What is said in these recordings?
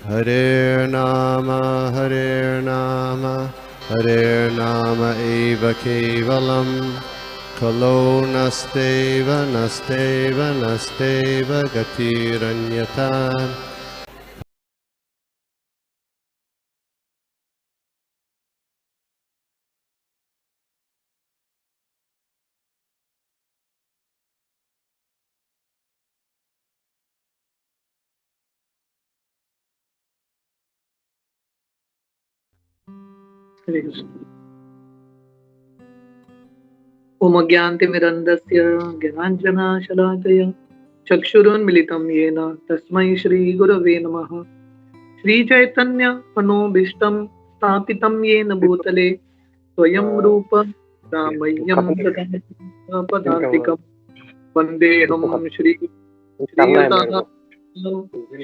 Hare Nama eva kevalam kalo nasteva gatiranyata. ओम अज्ञानतिमिरन्धस्य ज्ञानाञ्जनशलाकया चक्षुरुन्मिलितं येन तस्मै श्रीगुरवे नमः। श्रीचैतन्यमनोभीष्टं स्थापितं येन भूतले स्वयं रूप रामय्यं पदान्तिकं वन्देऽहं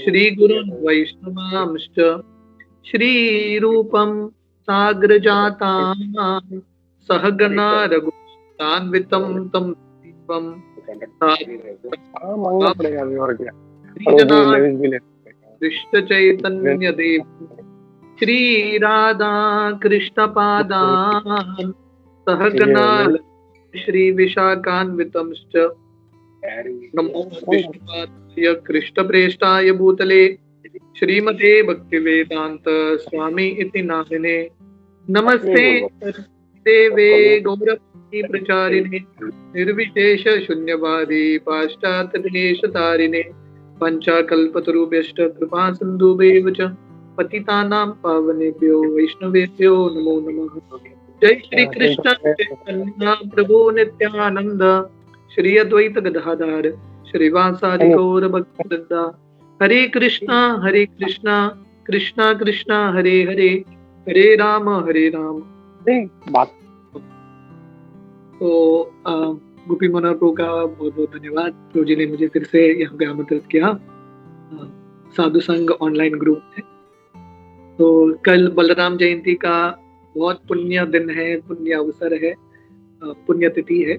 श्रीगुरुन् वैष्णवांश्च श्रीरूपं साग्रजातां सहगना रघुनाथान्वितं तं दीपं कृष्ण चैतन्य देव श्री राधा कृष्ण पादान् सहगना श्री विशाखान्वितंश्च नमो विष्णुपादाय कृष्ण प्रेष्ठाय भूतले श्रीमते भक्तिवेदांत स्वामी इति नामिने नमस्ते देवे गौरवती प्रचारिणे निर्विशेष शून्यवादी पाश्चात्यदेशतारिणे पंचाकल्पतरुभ्यश्च कृपा सिन्धुभ्येव च पतितानां पावनेभ्यो वैष्णवेभ्यो नमो नमः। जय श्री कृष्ण चैतन्य प्रभु नित्यानंद श्री अद्वैत गदाधर श्रीवासादि गौर भक्तवृंद हरे कृष्णा कृष्णा कृष्णा हरे हरे हरे राम बात। तो गोपी मनोहर प्रभु का बहुत बहुत धन्यवाद। प्रभु जी ने मुझे फिर से यहाँ पे आमंत्रित किया। साधु संघ ऑनलाइन ग्रुप है। तो कल बलराम जयंती का बहुत पुण्य दिन है, पुण्य अवसर है, पुण्य तिथि है।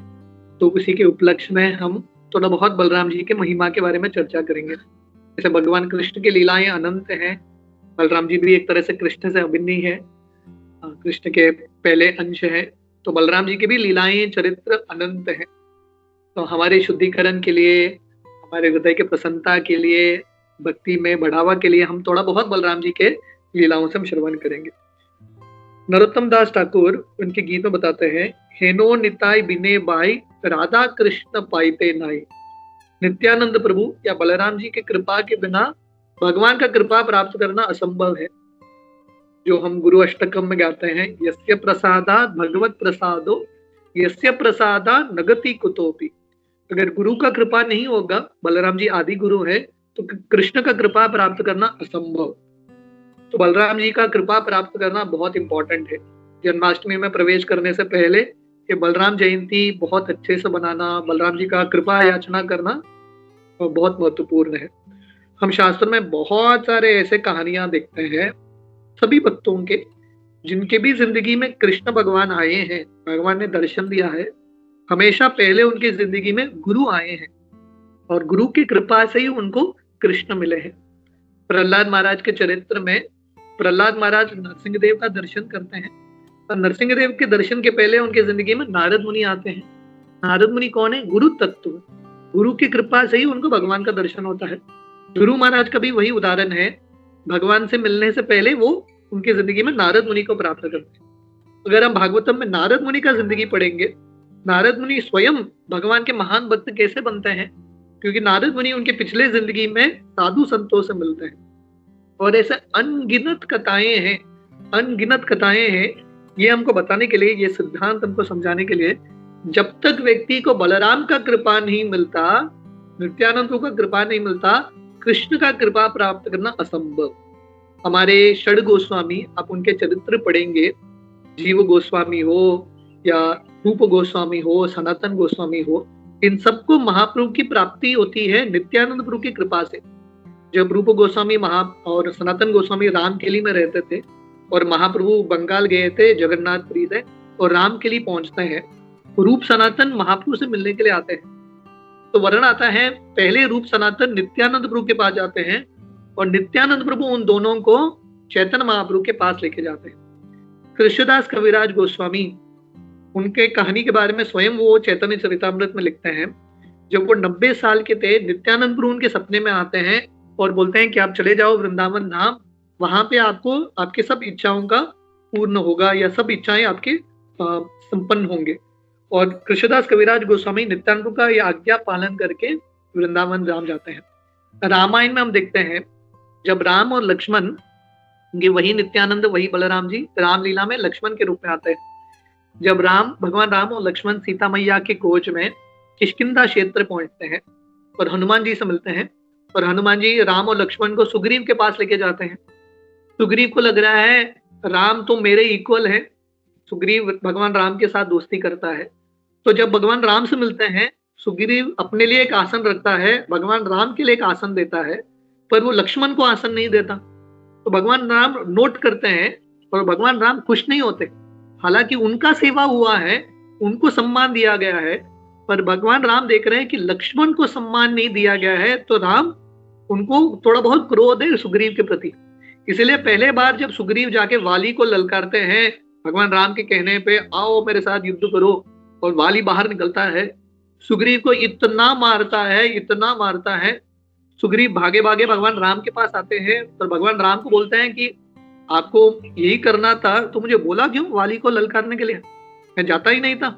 तो उसी के उपलक्ष्य में हम थोड़ा बहुत बलराम जी के महिमा के बारे में चर्चा करेंगे। जैसे भगवान कृष्ण की लीलाएं अनंत हैं, बलराम जी भी एक तरह से कृष्ण से अभिन्न है, कृष्ण के पहले अंश है। तो बलराम जी की भी लीलाएं चरित्र अनंत है। तो हमारे शुद्धिकरण के लिए, हमारे हृदय के प्रसन्नता के लिए, भक्ति में बढ़ावा के लिए हम थोड़ा बहुत बलराम जी के लीलाओं से हम श्रवण करेंगे। नरोत्तम दास ठाकुर उनके गीत में बताते हैं, हेनो निताय बिने बाई राधा कृष्ण पाइते नाई। नित्यानंद प्रभु या बलराम जी के कृपा के बिना भगवान का कृपा प्राप्त करना असंभव है। जो हम गुरु अष्टकम में गाते हैं, यस्य प्रसादात् भगवत प्रसादो यस्य प्रसादात् नगति कुतोपि। अगर गुरु का कृपा नहीं होगा, बलराम जी आदि गुरु है, तो कृष्ण का कृपा प्राप्त करना असंभव। तो बलराम जी का कृपा प्राप्त करना बहुत इंपॉर्टेंट है। जन्माष्टमी में प्रवेश करने से पहले ये बलराम जयंती बहुत अच्छे से बनाना, बलराम जी का कृपा याचना करना बहुत महत्वपूर्ण है। हम शास्त्र में बहुत सारे ऐसे कहानियां देखते हैं सभी भक्तों के, जिनके भी जिंदगी में कृष्ण भगवान आए हैं, भगवान ने दर्शन दिया है। हमेशा पहले उनकी जिंदगी में गुरु आए हैं और गुरु की कृपा से ही उनको कृष्ण मिले हैं। प्रहलाद महाराज के चरित्र में प्रहलाद महाराज नरसिंह देव का दर्शन करते हैं और नरसिंह देव के दर्शन के पहले उनकी जिंदगी में नारद मुनि आते हैं। नारद मुनि कौन है? गुरु तत्व। गुरु की कृपा से ही उनको भगवान का दर्शन होता है। गुरु महाराज का भी वही उदाहरण है। भगवान से मिलने से पहले वो उनकी जिंदगी में नारद मुनि को प्राप्त करते हैं। अगर हम भागवतम में नारद मुनि का जिंदगी पढ़ेंगे, नारद मुनि स्वयं भगवान के महान भक्त कैसे बनते हैं? क्योंकि नारद मुनि उनके पिछले जिंदगी में साधु संतों से मिलते हैं। और ऐसे अनगिनत कथाएं हैं। ये हमको बताने के लिए, ये सिद्धांत हमको समझाने के लिए, जब तक व्यक्ति को बलराम का कृपा नहीं मिलता, नित्यानंद का कृपा नहीं मिलता, कृष्ण का कृपा प्राप्त करना असंभव। हमारे षड गोस्वामी, आप उनके चरित्र पढ़ेंगे, जीव गोस्वामी हो या रूप गोस्वामी हो, सनातन गोस्वामी हो, इन सबको महाप्रभु की प्राप्ति होती है नित्यानंद प्रभु की कृपा से। जब रूप गोस्वामी और सनातन गोस्वामी रामकेली में रहते थे और महाप्रभु बंगाल गए थे जगन्नाथपुरी से और रामकेली पहुंचते हैं, रूप सनातन महाप्रभु से मिलने के लिए आते हैं। तो वर्णन आता है, पहले रूप सनातन नित्यानंद प्रभु के पास जाते हैं और नित्यानंद प्रभु उन दोनों को चैतन्य महाप्रभु के पास लेके जाते हैं। कृष्णदास कविराज गोस्वामी उनके कहानी के बारे में स्वयं वो चैतन्य चरितामृत में लिखते हैं। जब वो 90 साल के थे, नित्यानंद प्रभु उनके सपने में आते हैं और बोलते हैं कि आप चले जाओ वृंदावन धाम, वहां पे आपको आपके सब इच्छाओं का पूर्ण होगा या सब इच्छाएं आपके संपन्न होंगे। और कृष्णदास कविराज गोस्वामी नित्यानंद प्रभु का यह आज्ञा पालन करके वृंदावन धाम जाते हैं। रामायण में हम देखते हैं जब राम और लक्ष्मण, ये वही नित्यानंद वही बलराम जी रामलीला में लक्ष्मण के रूप में आते हैं। जब भगवान राम और लक्ष्मण सीता मैया के कोच में किष्किंधा क्षेत्र पहुंचते हैं और हनुमान जी से मिलते हैं, और हनुमान जी राम और लक्ष्मण को सुग्रीव के पास लेके जाते हैं। सुग्रीव को लग रहा है राम तो मेरे इक्वल है, सुग्रीव भगवान राम के साथ दोस्ती करता है। तो जब भगवान राम से मिलते हैं, सुग्रीव अपने लिए एक आसन रखता है, भगवान राम के लिए एक आसन देता है, पर वो लक्ष्मण को आसन नहीं देता। तो भगवान राम नोट करते हैं और भगवान राम खुश नहीं होते। हालांकि उनका सेवा हुआ है, उनको सम्मान दिया गया है, पर भगवान राम देख रहे हैं कि लक्ष्मण को सम्मान नहीं दिया गया है, तो राम उनको थोड़ा बहुत क्रोध है सुग्रीव के प्रति। इसलिए पहले बार जब सुग्रीव जाके वाली को ललकारते हैं भगवान राम के कहने पे, आओ मेरे साथ युद्ध करो, और वाली बाहर निकलता है, सुग्रीव को इतना मारता है। सुग्रीव भागे भागे भगवान राम के पास आते हैं और भगवान राम को बोलते हैं कि आपको यही करना था तो मुझे बोला क्यों वाली को ललकारने के लिए, मैं जाता ही नहीं था।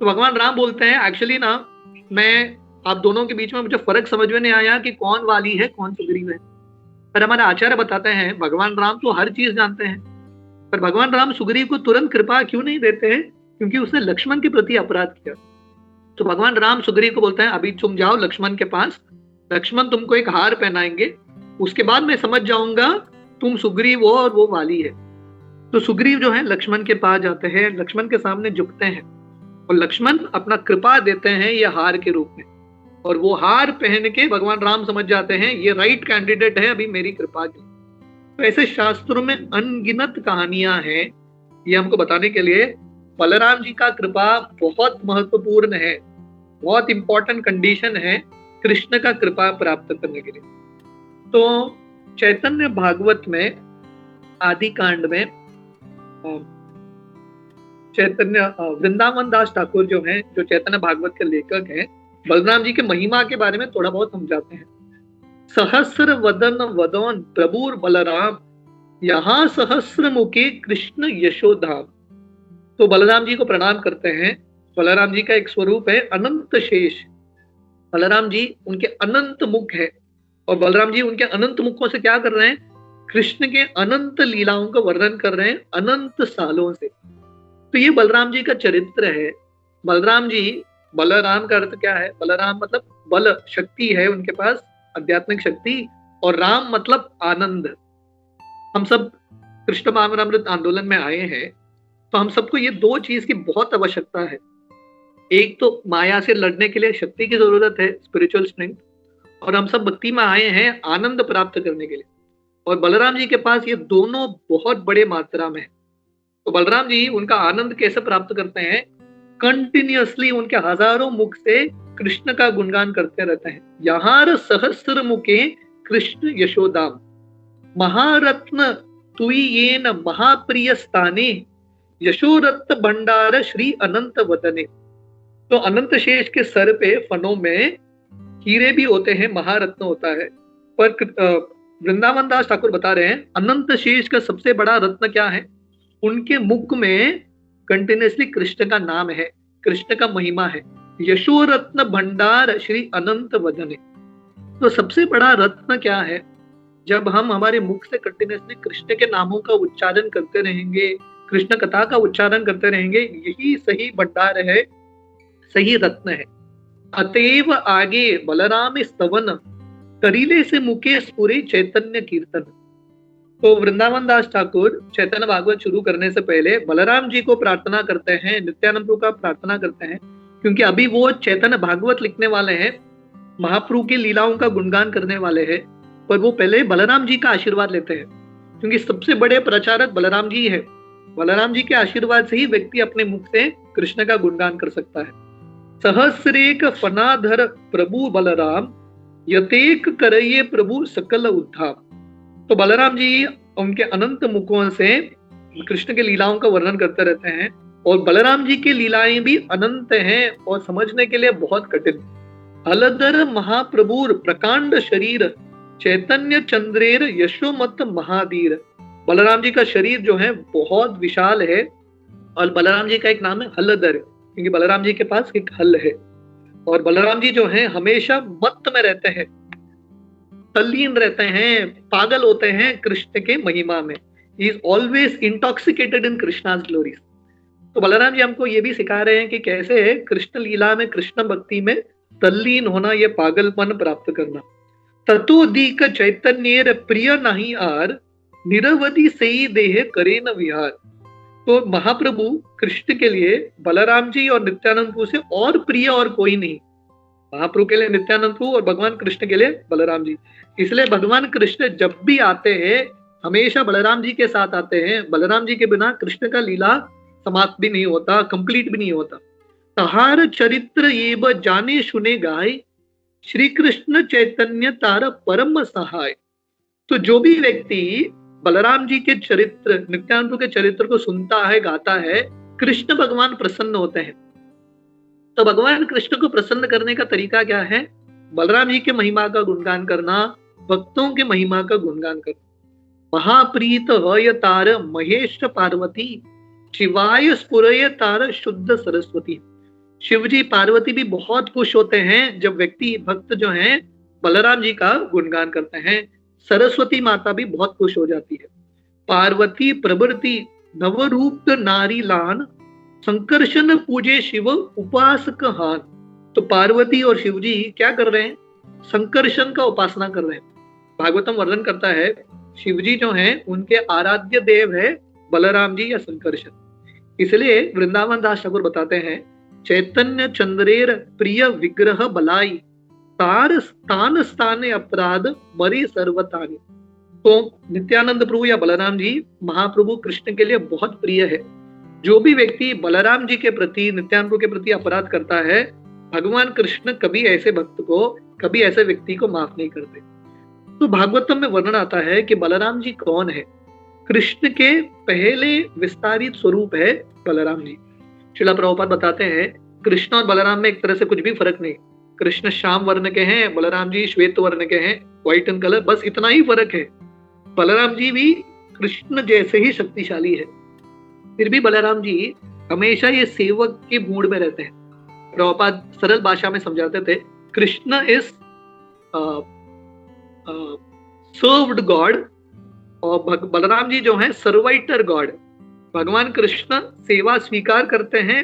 तो भगवान राम बोलते हैं एक्चुअली ना, मैं आप दोनों के बीच में मुझे फर्क समझ में नहीं आया कि कौन वाली है कौन सुग्रीव है। पर हमारे आचार्य बताते हैं भगवान राम तो हर चीज जानते हैं, पर भगवान राम सुग्रीव को तुरंत कृपा क्यों नहीं देते हैं, क्योंकि उसने लक्ष्मण के प्रति अपराध किया। तो भगवान राम सुग्रीव को बोलते हैं अभी तुम जाओ लक्ष्मण के पास, लक्ष्मण तुमको एक हार पहनाएंगे, उसके बाद मैं समझ जाऊंगा तुम सुग्रीव हो और वो वाली है। तो सुग्रीव जो है लक्ष्मण के पास जाते हैं, लक्ष्मण के सामने झुकते हैं और लक्ष्मण अपना कृपा देते हैं ये हार के रूप में, और वो हार पहन के भगवान राम समझ जाते हैं ये राइट कैंडिडेट है अभी मेरी कृपा के। तो ऐसे शास्त्रों में अनगिनत कहानियां हैं, ये हमको बताने के लिए बलराम जी का कृपा बहुत महत्वपूर्ण है, बहुत इंपॉर्टेंट कंडीशन है कृष्ण का कृपा प्राप्त करने के लिए। तो चैतन्य भागवत में आदि कांड में चैतन्य वृंदावन दास ठाकुर जो हैं, जो चैतन्य भागवत के लेखक हैं, बलराम जी के महिमा के बारे में थोड़ा बहुत समझाते हैं। सहस्र वदन वदन प्रभुर बलराम, यहाँ सहस्र मुखी कृष्ण यशोधाम। तो बलराम जी को प्रणाम करते हैं। बलराम जी का एक स्वरूप है अनंत शेष। बलराम जी उनके अनंत मुख है, और बलराम जी उनके अनंत मुखों से क्या कर रहे हैं, कृष्ण के अनंत लीलाओं का वर्णन कर रहे हैं अनंत सालों से। तो ये बलराम जी का चरित्र है। बलराम जी, बलराम का अर्थ क्या है, बलराम मतलब बल, शक्ति है उनके पास, आध्यात्मिक शक्ति, और राम मतलब आनंद। हम सब कृष्ण भावनामृत आंदोलन में आए हैं, तो हम सबको ये दो चीज की बहुत आवश्यकता है। एक तो माया से लड़ने के लिए शक्ति की जरूरत है, स्पिरिचुअल स्ट्रेंथ, और हम सब भक्ति में आए हैं आनंद प्राप्त करने के लिए, और बलराम जी के पास ये दोनों बहुत बड़े मात्रा में है। तो बलराम जी उनका आनंद कैसे प्राप्त करते हैं, कंटिन्यूअसली उनके हजारों मुख से कृष्ण का गुणगान करते रहते हैं। यहाँ सहस्र मुखे कृष्ण यशोदाम, महारत्न तुई येन महाप्रिय स्थाने, यशोरत्न भंडार श्री अनंत वदने। तो अनंत शेष के सर पे फनों में हीरे भी होते हैं, महारत्न होता है। पर वृंदावन दास ठाकुर बता रहे हैं अनंत शेष का सबसे बड़ा रत्न क्या है, उनके मुख में कंटिन्यूअसली कृष्ण का नाम है, कृष्ण का महिमा है। यशोरत्न भंडार श्री अनंत वदने। तो सबसे बड़ा रत्न क्या है, जब हम हमारे मुख से कंटिन्यूअसली कृष्ण के नामों का उच्चारण करते रहेंगे, कृष्ण कथा का उच्चारण करते रहेंगे, यही सही भंडार है, सही रत्न है। अतएव आगे बलराम स्तवन, करीले से मुके स्फुरे चैतन्य कीर्तन। तो वृंदावन दास ठाकुर चैतन्य भागवत शुरू करने से पहले बलराम जी को प्रार्थना करते हैं, नित्यानंद प्रभु का प्रार्थना करते हैं, क्योंकि अभी वो चैतन्य भागवत लिखने वाले हैं, महाप्रभु की लीलाओं का गुणगान करने वाले हैं, पर वो पहले बलराम जी का आशीर्वाद लेते हैं, क्योंकि सबसे बड़े प्रचारक बलराम जी है। बलराम जी के आशीर्वाद से ही व्यक्ति अपने मुख से कृष्ण का गुणगान कर सकता है। सहस्रेक फनाधर प्रभु बलराम, यतेक करइए प्रभु सकल उद्धार। तो बलराम जी उनके अनंत मुखों से कृष्ण के लीलाओं का वर्णन करते रहते हैं, और बलराम जी की लीलाएं भी अनंत हैं और समझने के लिए बहुत कठिन। अलधर महाप्रभुर प्रकांड शरीर चैतन्य चंद्रेर यशोमत महाधीर। बलराम जी का शरीर जो है बहुत विशाल है, और बलराम जी का एक नाम है हलधर, क्योंकि बलराम जी के पास एक हल है। और बलराम जी जो है हमेशा मत्त में रहते हैं, तल्लीन रहते हैं, पागल होते हैं कृष्ण के महिमा में। He is always intoxicated in Krishna's glories. तो बलराम जी हमको ये भी सिखा रहे हैं कि कैसे कृष्ण लीला में, कृष्ण भक्ति में तल्लीन होना, ये पागलपन प्राप्त करना। ततोधिक चैतन्य प्रिय नहीं आर, निरवधि से ही देह करे न विहार। तो महाप्रभु कृष्ण के लिए बलराम जी और नित्यानंद प्रभु से और प्रिय और कोई नहीं। महाप्रभु के लिए नित्यानंद प्रभु और भगवान कृष्ण के लिए बलराम जी। इसलिए भगवान कृष्ण जब भी आते हैं हमेशा बलराम जी के साथ आते हैं। बलराम जी के बिना कृष्ण का लीला समाप्त भी नहीं होता, कंप्लीट भी नहीं होता। तहार चरित्र एव जाने सुने गाय, श्री कृष्ण चैतन्य तार परम सहाय। तो जो भी व्यक्ति बलराम जी के चरित्र, नित्यानंद के चरित्र को सुनता है, गाता है, कृष्ण भगवान प्रसन्न होते हैं। तो भगवान कृष्ण को प्रसन्न करने का तरीका क्या है? बलराम जी के महिमा का गुणगान करना, भक्तों के महिमा का गुणगान करना। महाप्रीत हय तार महेश पार्वती, शिवाय स्फुरय तार शुद्ध सरस्वती। शिव जी पार्वती भी बहुत खुश होते हैं जब व्यक्ति, भक्त जो हैं बलराम जी का गुणगान करते हैं। सरस्वती माता भी बहुत खुश हो जाती है। पार्वती प्रभृति नवरूप नारी लान, संकर्षण पूजे शिव उपासक हान। तो पार्वती और शिव जी क्या कर रहे हैं? संकर्षण का उपासना कर रहे हैं। भागवतम वर्णन करता है शिव जी जो हैं उनके आराध्य देव है बलराम जी या संकर्षण। इसलिए वृंदावन दास ठाकुर बताते हैं, चैतन्य चंद्रेर प्रिय विग्रह बलाई, तार स्थान स्थाने अपराध मरी सर्वतानी। तो नित्यानंद प्रभु या बलराम जी महाप्रभु कृष्ण के लिए बहुत प्रिय है। जो भी व्यक्ति बलराम जी के प्रति, नित्यानंद प्रभु के प्रति अपराध करता है, भगवान कृष्ण कभी ऐसे भक्त को, कभी ऐसे व्यक्ति को माफ नहीं करते। तो भागवतम में वर्णन आता है कि बलराम जी कौन है। कृष्ण के पहले विस्तारित स्वरूप है बलराम जी। श्रीला प्रभुपाद बताते हैं कृष्ण और बलराम में एक तरह से कुछ भी फर्क नहीं। कृष्ण श्याम वर्ण के हैं, बलराम जी श्वेत वर्ण के हैं, व्हाइट इन कलर, बस इतना ही फर्क है। बलराम जी भी कृष्ण जैसे ही शक्तिशाली है, फिर भी बलराम जी हमेशा ये सेवक के मूड में रहते हैं। प्रभुपाद सरल भाषा में समझाते थे, कृष्ण इज सर्व्ड गॉड और बलराम जी जो है सर्वाइटर गॉड। भगवान कृष्ण सेवा स्वीकार करते हैं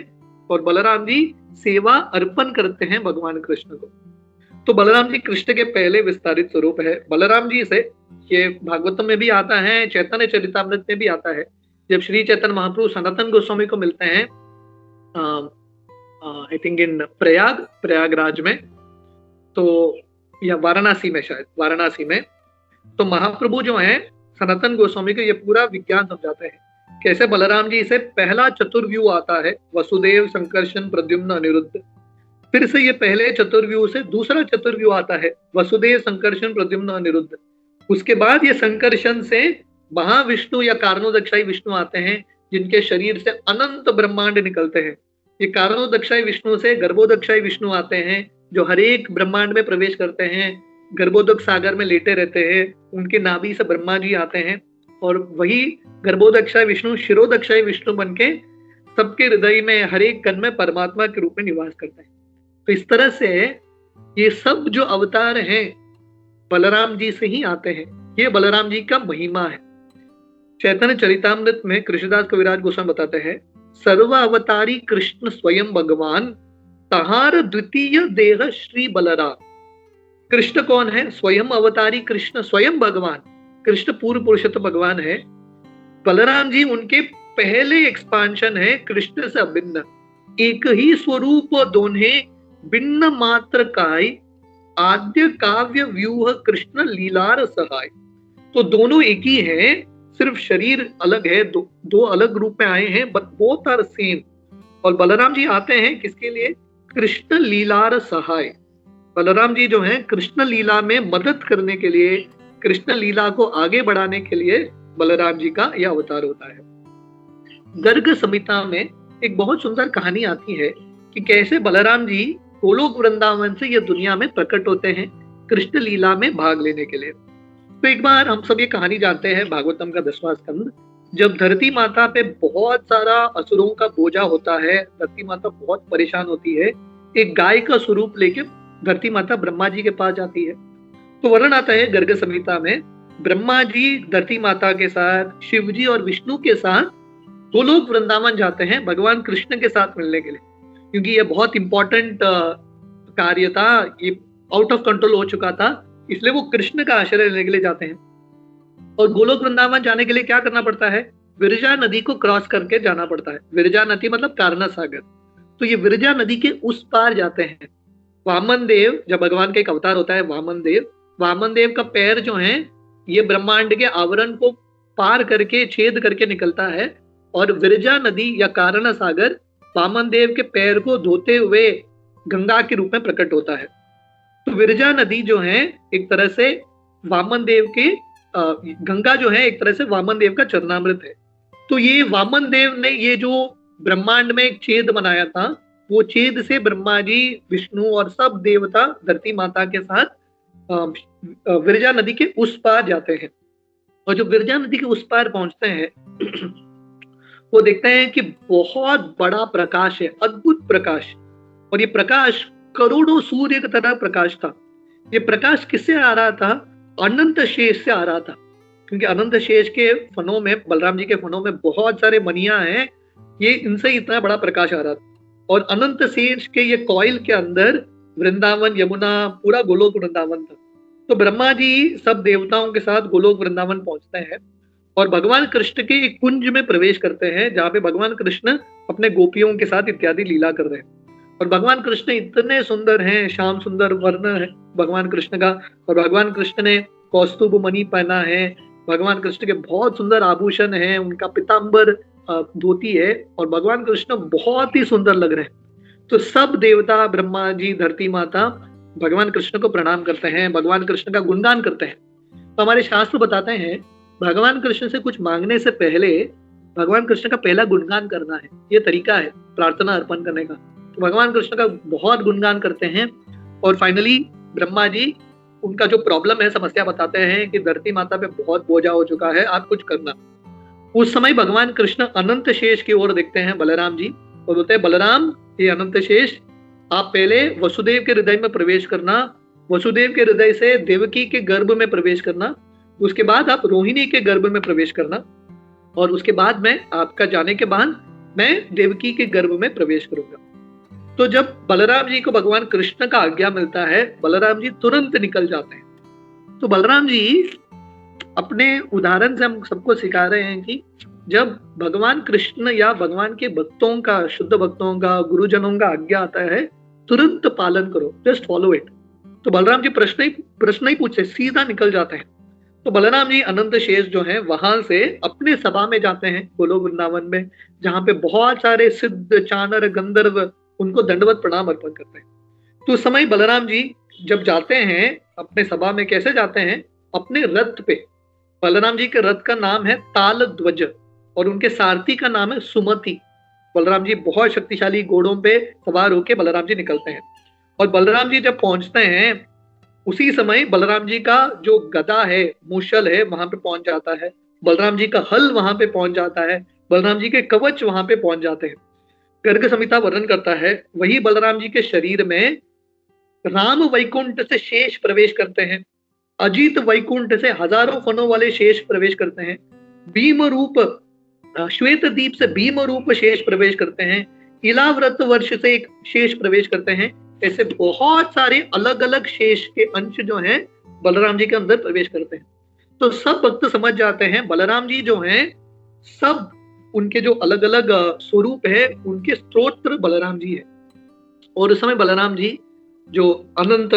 और बलराम जी सेवा अर्पण करते हैं भगवान कृष्ण को। तो बलराम जी कृष्ण के पहले विस्तारित स्वरूप है। बलराम जी से ये भागवतम में भी आता है, चैतन्य चरितामृत में भी आता है। जब श्री चैतन्य महाप्रभु सनातन गोस्वामी को मिलते हैं आई थिंक इन प्रयागराज में, तो या वाराणसी में, शायद वाराणसी में, तो महाप्रभु जो है सनातन गोस्वामी को ये पूरा विज्ञान समझाते हैं कैसे बलराम जी से पहला चतुर्व्यूह आता है, वसुदेव संकर्षण प्रद्युम्न अनिरुद्ध। फिर से ये पहले चतुर्व्यूह से दूसरा चतुर्व्यूह आता है, वसुदेव संकर्षण प्रद्युम्न अनिरुद्ध। उसके बाद ये संकर्षण से महाविष्णु या कारणोदक्षाई विष्णु आते हैं, जिनके शरीर से अनंत ब्रह्मांड निकलते हैं। ये कारणोदक्षाई विष्णु से गर्भोदक्षाई विष्णु आते हैं, जो हर एक ब्रह्मांड में प्रवेश करते हैं, गर्भोदक सागर में लेटे रहते हैं। उनके नाभि से ब्रह्मा जी आते हैं और वही गर्भोदक्षाई विष्णु शिरोदक्षाई विष्णु बनके सबके हृदय में, हर एक कण में परमात्मा के रूप में निवास करते हैं। तो इस तरह से ये सब जो अवतार हैं बलराम जी से ही आते हैं। ये बलराम जी का महिमा है। चैतन्य चरितामृत में कृष्णदास कविराज गोस्वामी बताते हैं, सर्व अवतारी कृष्ण स्वयं भगवान, तहार द्वितीय देह श्री बलराम। कृष्ण कौन है? स्वयं अवतारी कृष्ण, स्वयं भगवान। कृष्ण पूर्व पुरुषोत्तम भगवान है। बलराम जी उनके पहले एक्सपांशन है, कृष्ण से अभिन्न। एक ही स्वरूप दोन्हे भिन्न मात्र काय, आद्य काव्य व्यूह कृष्ण लीलार सहाय। तो दोनों एक ही हैं, सिर्फ शरीर अलग है, दो अलग रूप में आए हैं, बट बोथ आर सेम। और बलराम जी आते हैं किसके लिए? कृष्ण लीलार सहाय। बलराम जी जो हैं कृष्ण लीला में मदद करने के लिए, कृष्ण लीला को आगे बढ़ाने के लिए बलराम जी का यह अवतार होता है। गर्ग संहिता में एक बहुत सुंदर कहानी आती है कि कैसे बलराम जी गोलोक वृंदावन से यह दुनिया में प्रकट होते हैं कृष्ण लीला में भाग लेने के लिए। तो एक बार हम सब ये कहानी जानते हैं, भागवतम का 10वां स्कंद, जब धरती माता पे बहुत सारा असुरों का बोझा होता है, धरती माता बहुत परेशान होती है, एक गाय का स्वरूप लेके धरती माता ब्रह्मा जी के पास जाती है। तो वर्णन आता है गर्ग संहिता में, ब्रह्मा जी धरती माता के साथ, शिव जी और विष्णु के साथ गोलोक वृंदावन जाते हैं भगवान कृष्ण के साथ मिलने के लिए, क्योंकि ये बहुत इंपॉर्टेंट कार्य था, ये आउट ऑफ कंट्रोल हो चुका था, इसलिए वो कृष्ण का आश्रय लेने के लिए जाते हैं। और गोलोक वृंदावन जाने के लिए क्या करना पड़ता है, विरजा नदी को क्रॉस करके जाना पड़ता है। विरजा नदी मतलब कारणा सागर। तो ये विरजा नदी के उस पार जाते हैं। वामन देव, जब भगवान का एक अवतार होता है वामन देव का पैर जो है ये ब्रह्मांड के आवरण को पार करके, छेद करके निकलता है, और विरजा नदी या कारणा सागर वामन देव के पैर को धोते हुए गंगा के रूप में प्रकट होता है। तो विरजा नदी जो है एक तरह से वामन देव के, गंगा जो है एक तरह से वामन देव का चरणामृत है। तो ये वामन देव ने ये जो ब्रह्मांड में एक छेद बनाया था, वो छेद से ब्रह्मा जी, विष्णु और सब देवता धरती माता के साथ विरजा नदी के उस पार जाते हैं। और जो विरजा नदी के उस पार पहुंचते हैं वो देखते हैं कि बहुत बड़ा प्रकाश है, अद्भुत प्रकाश, और ये प्रकाश करोड़ों सूर्य की तरह प्रकाश था। ये प्रकाश किससे आ रहा था, अनंत शेष से आ रहा था, क्योंकि अनंत शेष के फनों में, बलराम जी के फनों में बहुत सारे मणियां हैं, ये इनसे इतना बड़ा प्रकाश आ रहा था। और अनंत शेष के ये कॉइल के अंदर वृंदावन, यमुना, पूरा गोलोक वृंदावन था। तो ब्रह्मा जी सब देवताओं के साथ गोलोक वृंदावन पहुंचते हैं और भगवान कृष्ण के एक कुंज में प्रवेश करते हैं, जहाँ पे भगवान कृष्ण अपने गोपियों के साथ इत्यादि लीला कर रहे हैं। और भगवान कृष्ण इतने सुंदर हैं, श्याम सुंदर वर्ण है भगवान कृष्ण का, और भगवान कृष्ण ने कौस्तुभ मणि पहना है, भगवान कृष्ण के बहुत सुंदर आभूषण हैं, उनका पीताम्बर धोती है, और भगवान कृष्ण बहुत ही सुंदर लग रहे हैं। तो सब देवता, ब्रह्मा जी, धरती माता भगवान कृष्ण को प्रणाम करते हैं, भगवान कृष्ण का गुणगान करते हैं। तो हमारे शास्त्र बताते हैं भगवान कृष्ण से कुछ मांगने से पहले भगवान कृष्ण का पहला गुणगान करना है, ये तरीका है प्रार्थना अर्पण करने का। तो भगवान कृष्ण का बहुत गुणगान करते हैं, और फाइनली ब्रह्मा जी उनका जो प्रॉब्लम है, समस्या बताते हैं कि धरती माता पे बहुत बोझा हो चुका है, आप कुछ करना। उस समय भगवान कृष्ण अनंत शेष की ओर देखते हैं बलराम जी, और बोलते हैं, बलराम ये अनंत शेष, आप पहले वसुदेव के हृदय में प्रवेश करना, वसुदेव के हृदय से देवकी के गर्भ में प्रवेश करना, उसके बाद आप रोहिणी के गर्भ में प्रवेश करना, और उसके बाद मैं आपका जाने के बाद मैं देवकी के गर्भ में प्रवेश करूंगा। तो जब बलराम जी को भगवान कृष्ण का आज्ञा मिलता है, बलराम जी तुरंत निकल जाते हैं। तो बलराम जी अपने उदाहरण से हम सबको सिखा रहे हैं कि जब भगवान कृष्ण या भगवान के भक्तों का, शुद्ध भक्तों का, गुरुजनों का आज्ञा आता है, तुरंत पालन करो, जस्ट फॉलो इट। तो बलराम जी प्रश्न ही पूछे, सीधा निकल जाते हैं। तो बलराम जी अनंत शेष जो है वहां से अपने सभा में जाते हैं गोलोक वृंदावन में, जहाँ पे बहुत सारे सिद्ध, चानर, गंधर्व उनको दंडवत प्रणाम अर्पण करते हैं। तो उस समय बलराम जी जब जाते हैं अपने सभा में, कैसे जाते हैं, अपने रथ पे। बलराम जी के रथ का नाम है ताल ध्वज, और उनके सारथी का नाम है सुमति। बलराम जी बहुत शक्तिशाली घोड़ों पे सवार होके बलराम जी निकलते हैं। और बलराम जी जब पहुंचते हैं, उसी समय बलराम जी का जो गदा है, मूषल है, वहां पे पहुंच जाता है। बलराम जी का हल वहां पे पहुंच जाता है, बलराम जी के कवच वहां पे पहुंच जाते हैं। गर्ग संहिता वर्णन करता है, वही बलराम जी के शरीर में राम वैकुंठ से शेष प्रवेश करते हैं, अजीत वैकुंठ से हजारों फनों वाले शेष प्रवेश करते हैं, भीम रूप, श्वेत दीप से भीम रूप शेष प्रवेश करते हैं, इलाव्रत वर्ष से एक शेष प्रवेश करते हैं। ऐसे बहुत सारे अलग अलग शेष के अंश जो हैं बलराम जी के अंदर प्रवेश करते हैं। तो सब भक्त समझ जाते हैं बलराम जी जो हैं, सब उनके जो अलग अलग स्वरूप है, उनके स्तोत्र बलराम जी है। और उस समय बलराम जी जो अनंत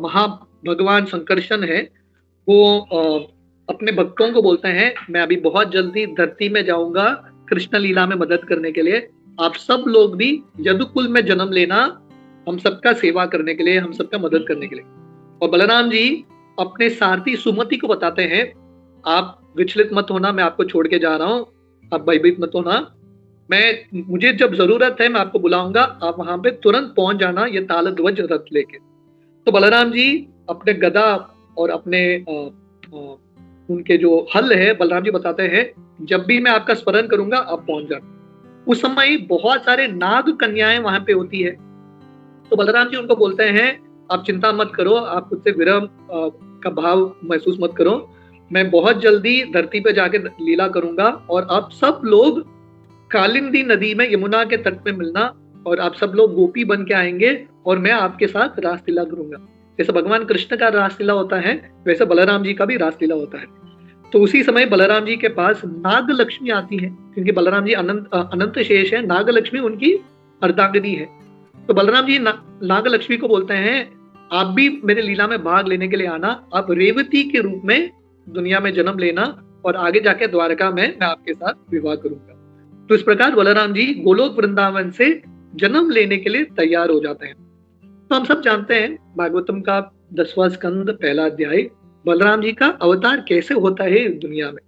महा भगवान संकर्षण है, वो अपने भक्तों को बोलते हैं, मैं अभी बहुत जल्दी धरती में जाऊंगा कृष्ण लीला में मदद करने के लिए, आप सब लोग भी यदुकुल में जन्म लेना, हम सबका सेवा करने के लिए, हम सबका मदद करने के लिए। और बलराम जी अपने सारथी सुमति को बताते हैं, आप विचलित मत होना, मैं आपको छोड़ के जा रहा हूँ, आप भयभीत मत होना, मुझे जब जरूरत है मैं आपको बुलाऊंगा, आप वहां पे तुरंत पहुंच जाना ये ताल ध्वज रथ लेके। तो बलराम जी अपने गदा और अपने उनके जो हल है, बलराम जी बताते हैं जब भी मैं आपका स्मरण करूंगा आप पहुंच जाना। उस समय बहुत सारे नाग कन्याएं वहां पे होती है। तो बलराम जी उनको बोलते हैं आप चिंता मत करो, आप खुद से विरह का भाव महसूस मत करो, मैं बहुत जल्दी धरती पे जाके लीला करूंगा और आप सब लोग कालिंदी नदी में यमुना के तट पे मिलना और आप सब लोग गोपी बन के आएंगे और मैं आपके साथ रासलीला करूंगा। जैसे भगवान कृष्ण का रासलीला होता है वैसे बलराम जी का भी रासलीला होता है। तो उसी समय बलराम जी के पास नाग लक्ष्मी आती है, क्योंकि बलराम जी अनंत शेष है, नाग लक्ष्मी उनकी अर्धांगिनी है। तो बलराम जी नाग लक्ष्मी को बोलते हैं आप भी मेरे लीला में भाग लेने के लिए आना, आप रेवती के रूप में दुनिया में जन्म लेना और आगे जाके द्वारका में मैं आपके साथ विवाह करूंगा। तो इस प्रकार बलराम जी गोलोक वृंदावन से जन्म लेने के लिए तैयार हो जाते हैं। तो हम सब जानते हैं भागवतम का 10वां स्कंद पहला अध्याय, बलराम जी का अवतार कैसे होता है दुनिया में।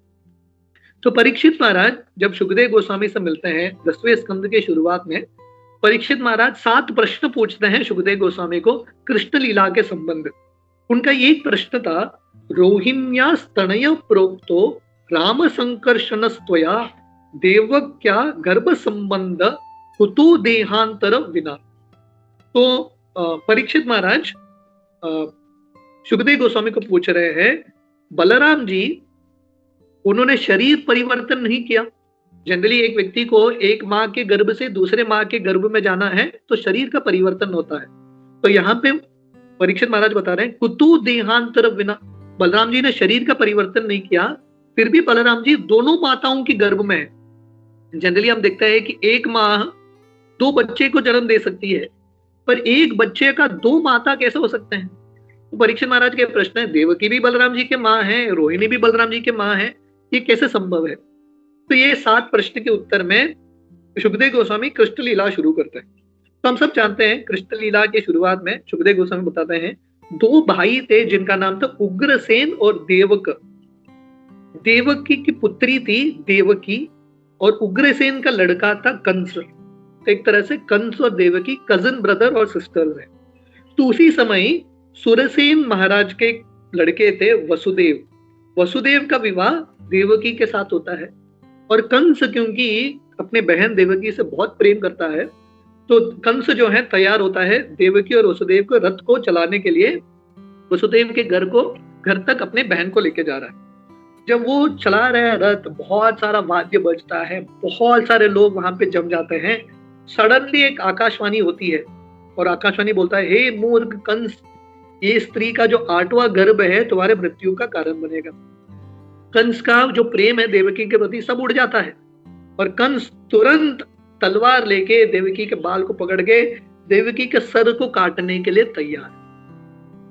तो परीक्षित महाराज जब सुखदेव गोस्वामी से मिलते हैं 10वें स्कंद के शुरुआत में, परीक्षित महाराज 7 प्रश्न पूछते हैं सुखदेव गोस्वामी को कृष्ण लीला के संबंध। उनका एक प्रश्न था, रोहिण्या स्तनय प्रोक्तो राम संकर्षणस्त्वया देवक्या गर्भ संबंध कुतो देहांतर विना। तो परीक्षित महाराज सुखदेव गोस्वामी को पूछ रहे हैं, बलराम जी उन्होंने शरीर परिवर्तन नहीं किया। जनरली एक व्यक्ति को एक माँ के गर्भ से दूसरे माँ के गर्भ में जाना है तो शरीर का परिवर्तन होता है। तो यहाँ पे परीक्षित महाराज बता रहे हैं कुतु देहांतर विना, बलराम जी ने शरीर का परिवर्तन नहीं किया, फिर भी बलराम जी दोनों माताओं के गर्भ में है। जनरली हम देखते हैं कि एक माँ 2 बच्चे को जन्म दे सकती है, पर एक बच्चे का 2 माता कैसे हो सकते हैं। तो परीक्षित महाराज के प्रश्न है, देवकी भी बलराम जी के माँ है, रोहिणी भी बलराम जी के माँ है, ये कैसे संभव है। तो ये 7 प्रश्न के उत्तर में सुखदेव गोस्वामी कृष्ण लीला शुरू करते हैं। तो हम सब जानते हैं कृष्ण लीला की शुरुआत में सुखदेव गोस्वामी बताते हैं 2 भाई थे जिनका नाम था उग्रसेन और देवक। देवकी की पुत्री थी देवकी और उग्रसेन का लड़का था कंस। तो एक तरह से कंस और देवकी कजन ब्रदर और सिस्टर्स हैं। तो उसी समय सुरसेन महाराज के लड़के थे वसुदेव। वसुदेव का विवाह देवकी के साथ होता है और कंस क्योंकि अपने बहन देवकी से बहुत प्रेम करता है, तो कंस जो है तैयार होता है देवकी और वसुदेव को रथ को चलाने के लिए वसुदेव के घर तक अपने बहन को लेके जा रहा है। जब वो चला रहा है रथ, बहुत सारा वाद्य बजता है, बहुत सारे लोग वहां पे जम जाते हैं। सडनली एक आकाशवाणी होती है और आकाशवाणी बोलता है, हे मूर्ख कंस, ये स्त्री का जो 8वां गर्भ है तुम्हारे मृत्यु का कारण बनेगा। कंस का जो प्रेम है देवकी के प्रति सब उड़ जाता है और कंस तुरंत तलवार लेके देवकी के बाल को पकड़ के देवकी के सर को काटने के लिए तैयार।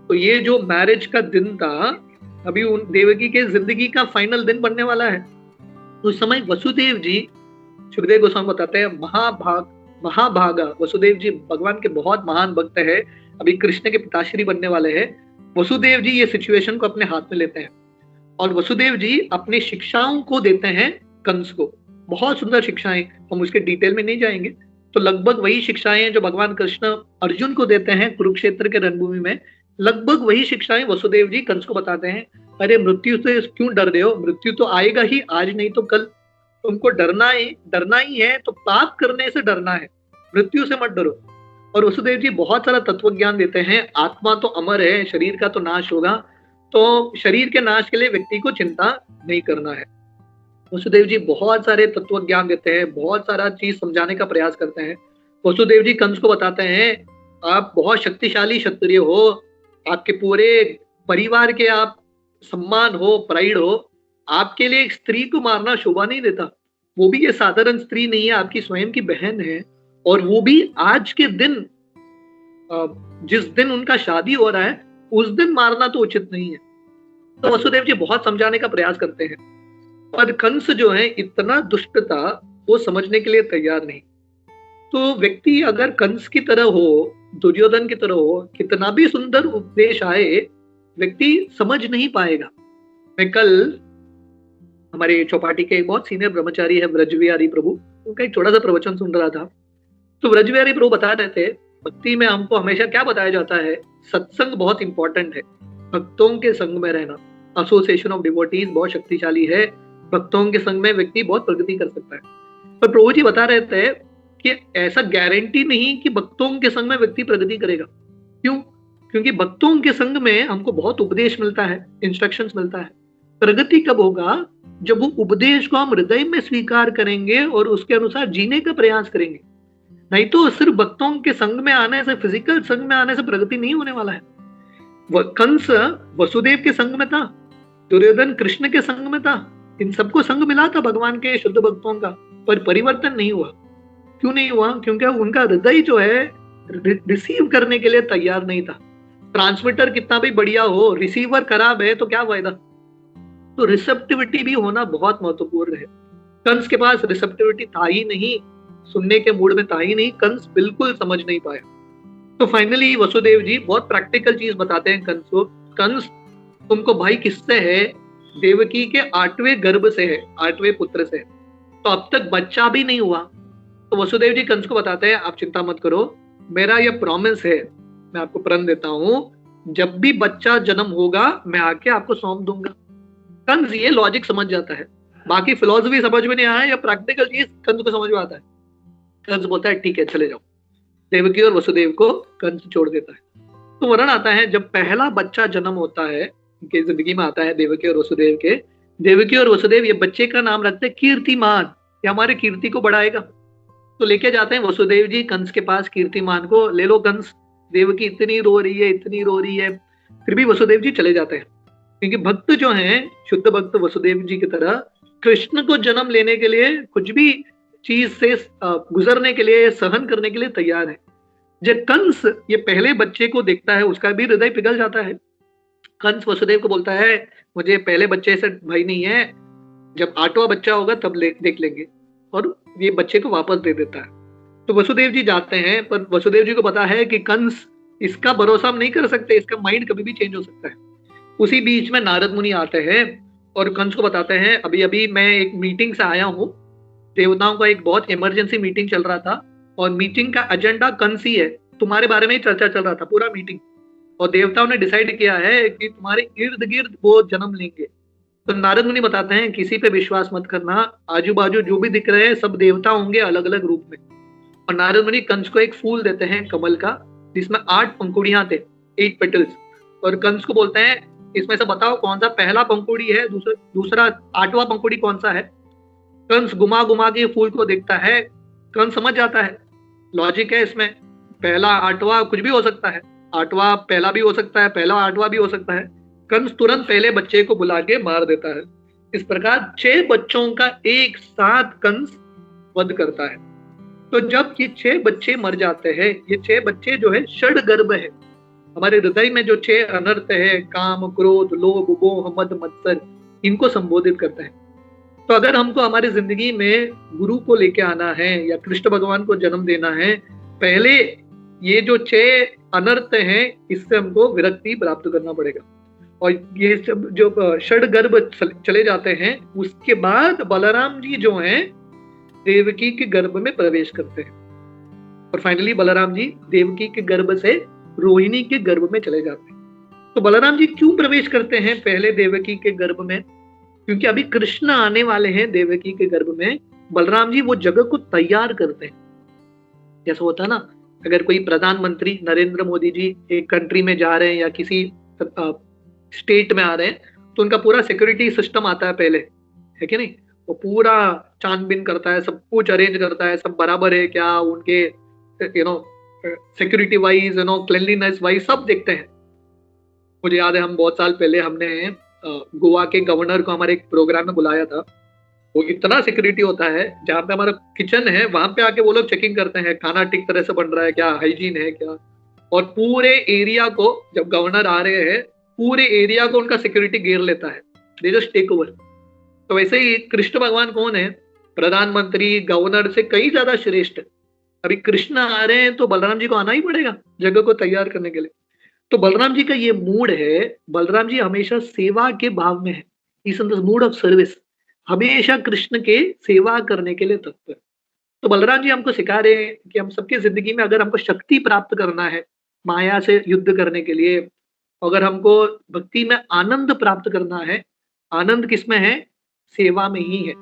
तो ये जो मैरिज का दिन था, अभी उन देवकी के जिंदगी का फाइनल दिन बनने वाला है। उस समय वसुदेव जी, सुखदेव गोस्वामी बताते हैं, महाभागा वसुदेव जी भगवान के बहुत महान भक्त है, अभी कृष्ण के पिताश्री बनने वाले हैं। वसुदेव जी ये सिचुएशन को अपने हाथ में लेते हैं और वसुदेव जी अपनी शिक्षाओं को देते हैं कंस को। बहुत सुंदर शिक्षाएं, हम उसके डिटेल में नहीं जाएंगे। तो लगभग वही शिक्षाएं जो भगवान कृष्ण अर्जुन को देते हैं कुरुक्षेत्र के रणभूमि में, लगभग वही शिक्षाएं वसुदेव जी कंस को बताते हैं। अरे मृत्यु से क्यों डर रहे हो, मृत्यु तो आएगा ही, आज नहीं तो कल। तुमको डरना ही है तो पाप करने से डरना है, मृत्यु से मत डरो। और वसुदेव जी बहुत सारा तत्व ज्ञान देते हैं, आत्मा तो अमर है, शरीर का तो नाश होगा, तो शरीर के नाश के लिए व्यक्ति को चिंता नहीं करना है। वसुदेव जी बहुत सारे तत्व ज्ञान देते हैं, बहुत सारा चीज समझाने का प्रयास करते हैं। वसुदेव जी कंस को बताते हैं, आप बहुत शक्तिशाली क्षत्रिय हो, आपके पूरे परिवार के आप सम्मान हो, प्राइड हो, आपके लिए एक स्त्री को मारना शोभा नहीं देता। वो भी ये साधारण स्त्री नहीं है, आपकी स्वयं की बहन है, और वो भी आज के दिन, जिस दिन उनका शादी हो रहा है उस दिन मारना तो उचित नहीं है। तो वसुदेव जी बहुत समझाने का प्रयास करते हैं, पर कंस जो है इतना दुष्ट था, वो समझने के लिए तैयार नहीं। तो व्यक्ति अगर कंस की तरह हो दुर्योधन की तरह हो, कितना भी सुंदर उपदेश आए, व्यक्ति समझ नहीं पाएगा। मैं कल हमारे चौपाटी के एक बहुत सीनियर ब्रह्मचारी है ब्रजविहारी प्रभु, उनका एक छोटा सा प्रवचन सुन रहा था। तो ब्रजविहारी प्रभु बता रहे थे, भक्ति में हमको हमेशा क्या बताया जाता है, सत्संग बहुत इंपॉर्टेंट है, भक्तों के संग में रहना, एसोसिएशन ऑफ डिवोटीज बहुत शक्तिशाली है, भक्तों के संग में व्यक्ति बहुत प्रगति कर सकता है। पर प्रभु जी बता रहे थे कि ऐसा गारंटी नहीं कि भक्तों के संग में व्यक्ति प्रगति करेगा। क्यों? क्योंकि भक्तों के संग में हमको बहुत उपदेश मिलता है, इंस्ट्रक्शंस मिलता है। प्रगति कब होगा? जब वो उपदेश को हम हृदय में स्वीकार करेंगे और उसके अनुसार जीने का प्रयास करेंगे। नहीं तो सिर्फ भक्तों के संग में आने से, फिजिकल संग में आने से प्रगति नहीं होने वाला है। कंस वसुदेव के संग में था, दुर्योधन कृष्ण के संग में था, इन सबको संग मिला था भगवान के शुद्ध भक्तों का, पर परिवर्तन नहीं हुआ। क्यों नहीं हुआ? क्योंकि उनका हृदय जो है रिसीव करने के लिए तैयार नहीं था। ट्रांसमीटर कितना भी बढ़िया हो, रिसीवर खराब है तो क्या फायदा? तो रिसेप्टिविटी भी होना बहुत महत्वपूर्ण है। कंस के पास रिसेप्टिविटी था ही नहीं, सुनने के मूड में था ही नहीं, कंस बिल्कुल समझ नहीं पाया। तो फाइनली वसुदेव जी बहुत प्रैक्टिकल चीज बताते हैं कंस को, कंस तुमको भाई किससे है? देवकी के 8वें गर्भ से है, 8वें पुत्र से है, तो अब तक बच्चा भी नहीं हुआ। तो वसुदेव जी कंस को बताते हैं, आप चिंता मत करो, मेरा ये प्रॉमिस है, मैं आपको प्रण देता हूं, जब भी बच्चा जन्म होगा मैं आके आपको सौंप दूंगा। कंस ये लॉजिक समझ जाता है, बाकी फिलोसफी समझ में नहीं आया, या प्रैक्टिकल चीज कंस को समझ में आता है। कंस बोलता है ठीक है चले जाओ, देवकी और वसुदेव को कंस छोड़ देता है। तो वर्णन आता है जब पहला बच्चा जन्म होता है, उनकी जिंदगी में आता है देवकी और वसुदेव के, देवकी और वसुदेव ये बच्चे का नाम रखते हैं कीर्तिमान, ये हमारे कीर्ति को बढ़ाएगा। तो लेके जाते हैं वसुदेव जी कंस के पास कीर्तिमान को, ले लो कंस, देवकी इतनी रो रही है, इतनी रो रही है, फिर भी वसुदेव जी चले जाते हैं। क्योंकि भक्त जो हैं, शुद्ध भक्त वसुदेव जी की तरह कृष्ण को जन्म लेने के लिए, कुछ भी चीज से गुजरने के लिए, सहन करने के लिए तैयार है। जब कंस ये पहले बच्चे को देखता है, उसका भी हृदय पिघल जाता है। कंस वसुदेव को बोलता है मुझे पहले बच्चे से भय नहीं है, जब 8वां बच्चा होगा तब देख लेंगे, और ये बच्चे को वापस दे देता है। तो वसुदेव जी जाते हैं, पर वसुदेव जी को पता है कि कंस, इसका भरोसा हम नहीं कर सकते, इसका माइंड कभी भी चेंज हो सकता है। उसी बीच में नारद मुनि आते हैं और कंस को बताते हैं अभी अभी मैं एक मीटिंग से आया हूँ, देवताओं का एक बहुत इमरजेंसी मीटिंग चल रहा था, और मीटिंग का एजेंडा कंस ही है, तुम्हारे बारे में ही चर्चा चल रहा था पूरा मीटिंग, और देवताओं ने डिसाइड किया है कि तुम्हारे इर्द गिर्द वो जन्म लेंगे। तो नारद मुनि बताते हैं किसी पे विश्वास मत करना, आजू बाजू जो भी दिख रहे हैं सब देवता होंगे अलग अलग रूप में। और नारद मुनि कंस को एक फूल देते हैं कमल का, जिसमें 8 पंखुड़ियां थे, 8 पेटल्स, और कंस को बोलते हैं इसमें से बताओ कौन सा पहला पंखुड़ी है, दूसरा 8वां पंखुड़ी कौन सा है। कंस घुमा घुमा के फूल को देखता है, कंस समझ जाता है लॉजिक है इसमें, पहला 8वां कुछ भी हो सकता है, 8वां पहला भी हो सकता है, पहला 8वां भी हो सकता है। कंस तुरंत पहले बच्चे को बुला के मार देता है। इस प्रकार 6 बच्चों का एक साथ कंस वध करता है। तो जब ये 6 बच्चे मर जाते हैं, ये 6 बच्चे जो है षड गर्भ है, हमारे हृदय में जो 6 अनर्थ है, काम क्रोध लोभ मोह मद मत्सर, इनको संबोधित करता है। तो अगर हमको हमारी जिंदगी में गुरु को लेके आना है या कृष्ण भगवान को जन्म देना है, पहले ये जो 6 अनर्थ हैं इससे हमको विरक्ति प्राप्त करना पड़ेगा। और ये सब जो षड गर्भ चले जाते हैं, उसके बाद बलराम जी जो हैं देवकी के गर्भ में प्रवेश करते हैं, और फाइनली बलराम जी देवकी के गर्भ से रोहिणी के गर्भ में चले जाते हैं। तो बलराम जी क्यों प्रवेश करते हैं पहले देवकी के गर्भ में? क्योंकि अभी कृष्ण आने वाले हैं देवकी के गर्भ में। बलराम जी वो जगह को तैयार करते हैं। जैसा होता है ना, अगर कोई प्रधानमंत्री नरेंद्र मोदी जी एक कंट्री में जा रहे हैं या किसी स्टेट में आ रहे हैं, तो उनका पूरा सिक्योरिटी सिस्टम आता है पहले, है कि नहीं? वो पूरा छानबीन करता है, सब कुछ अरेंज करता है, सब बराबर है क्या, उनके सिक्योरिटी वाइज, क्लेanलीनेस वाइज सब देखते हैं। मुझे याद है हम बहुत साल पहले हमने गोवा के गवर्नर को हमारे एक प्रोग्राम में बुलाया था। वो इतना सिक्योरिटी होता है, जहाँ पे हमारा किचन है वहां पे आके वो लोग चेकिंग करते हैं खाना ठीक तरह से बन रहा है क्या, हाइजीन है क्या, और पूरे एरिया को, जब गवर्नर आ रहे हैं पूरे एरिया को उनका सिक्योरिटी घेर लेता है, दे जस्ट टेक ओवर। तो वैसे ही कृष्ण भगवान कौन है? प्रधानमंत्री गवर्नर से कई ज्यादा श्रेष्ठ। अभी कृष्ण आ रहे हैं तो बलराम जी को आना ही पड़ेगा जगह को तैयार करने के लिए। तो बलराम जी का ये मूड है, बलराम जी हमेशा सेवा के भाव में है, is in the mood off service, हमेशा कृष्ण के सेवा करने के लिए तत्पर। तो बलराम जी हमको सिखा रहे हैं कि हम सबकी जिंदगी में अगर हमको शक्ति प्राप्त करना है माया से युद्ध करने के लिए, अगर हमको भक्ति में आनंद प्राप्त करना है, आनंद किसमें है? सेवा में ही है।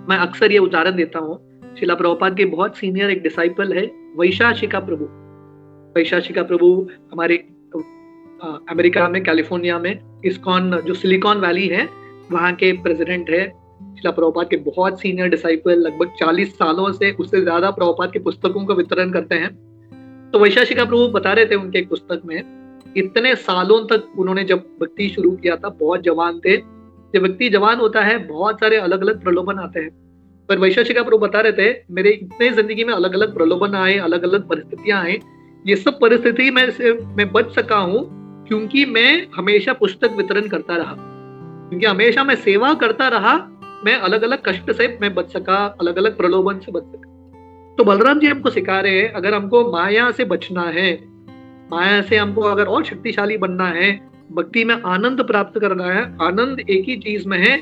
मैं अक्सर ये उदाहरण देता हूँ, शिला प्रभुपाद के बहुत सीनियर एक डिसाइपल है वैशाशिका प्रभु। वैशाशिका प्रभु हमारे अमेरिका में, कैलिफोर्निया में इस्कॉन जो सिलिकॉन वैली है वहाँ के प्रेसिडेंट है। शिला प्रभुपाद के बहुत सीनियर डिसाइपल, लगभग 40 सालों से उससे ज्यादा प्रभुपाद की पुस्तकों का वितरण करते हैं। तो वैशाशिका प्रभु बता रहे थे उनके एक पुस्तक में, इतने सालों तक उन्होंने जब भक्ति शुरू किया था, बहुत जवान थे। जब व्यक्ति जवान होता है बहुत सारे अलग अलग प्रलोभन आते हैं, पर वैशाशिका प्रभु बता रहे थे मेरे इतने जिंदगी में अलग अलग प्रलोभन आए, अलग अलग परिस्थितियां आए, ये सब परिस्थिति में से मैं बच सका हूँ क्योंकि मैं हमेशा पुस्तक वितरण करता रहा, क्योंकि हमेशा मैं सेवा करता रहा, मैं अलग अलग कष्ट से मैं बच सका, अलग अलग प्रलोभन से बच सका। तो बलराम जी हमको सिखा रहे हैं अगर हमको माया से बचना है, माया से हमको अगर और शक्तिशाली बनना है, भक्ति में आनंद प्राप्त करना है, आनंद एक ही चीज में है,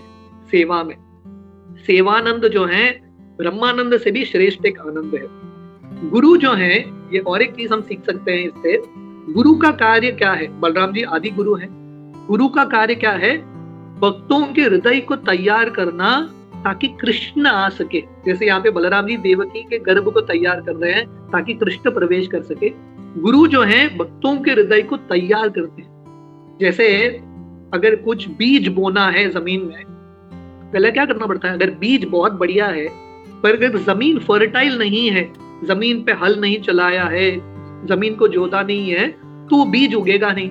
सेवा में। सेवानंद जो है ब्रह्मानंद से भी श्रेष्ठ एक आनंद है। गुरु जो है, ये और एक चीज हम सीख सकते हैं इससे, गुरु का कार्य क्या है? बलराम जी आदि गुरु है। गुरु का कार्य क्या है? भक्तों के हृदय को तैयार करना ताकि कृष्ण आ सके। जैसे यहाँ पे बलराम जी देवकी के गर्भ को तैयार कर रहे हैं ताकि कृष्ण प्रवेश कर सके। गुरु जो है भक्तों के हृदय को तैयार करते हैं। जैसे अगर कुछ बीज बोना है जमीन में, पहले क्या करना पड़ता है? अगर बीज बहुत बढ़िया है पर अगर जमीन फर्टाइल नहीं है, जमीन पे हल नहीं चलाया है, जमीन को जोता नहीं है, तो वो बीज उगेगा नहीं।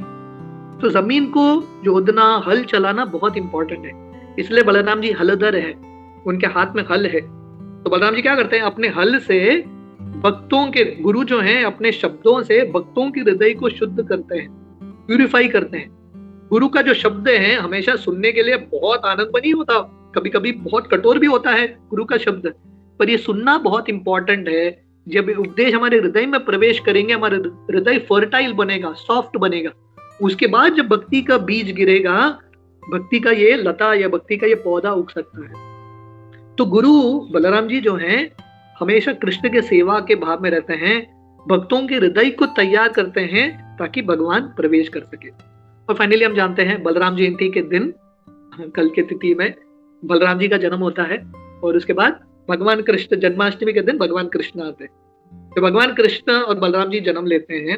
तो जमीन को जोतना, हल चलाना बहुत इंपॉर्टेंट है। इसलिए बलराम जी हलधर है, उनके हाथ में हल है। तो बलराम जी क्या करते हैं? अपने हल से भक्तों के, गुरु जो हैं अपने शब्दों से भक्तों के हृदय को शुद्ध करते हैं, प्यूरिफाई करते हैं। गुरु का जो शब्द है हमेशा सुनने के लिए बहुत आनंद नहीं होता, कभी कभी बहुत कठोर भी होता है गुरु का शब्द, पर ये सुनना बहुत इंपॉर्टेंट है। जब उपदेश हमारे हृदय में प्रवेश करेंगे, हमारा हृदय फर्टाइल बनेगा, सॉफ्ट बनेगा। उसके बाद जब भक्ति का बीज गिरेगा, भक्ति का ये लता या भक्ति का ये पौधा उग सकता है। तो गुरु बलराम जी जो हैं हमेशा कृष्ण के सेवा के भाव में रहते हैं, भक्तों के हृदय को तैयार करते हैं ताकि भगवान प्रवेश कर सके। और फाइनली हम जानते हैं बलराम जयंती के दिन, कल के तिथि में बलराम जी का जन्म होता है, और उसके बाद भगवान कृष्ण जन्माष्टमी के दिन भगवान कृष्ण आते हैं। तो भगवान कृष्ण और बलराम जी जन्म लेते हैं।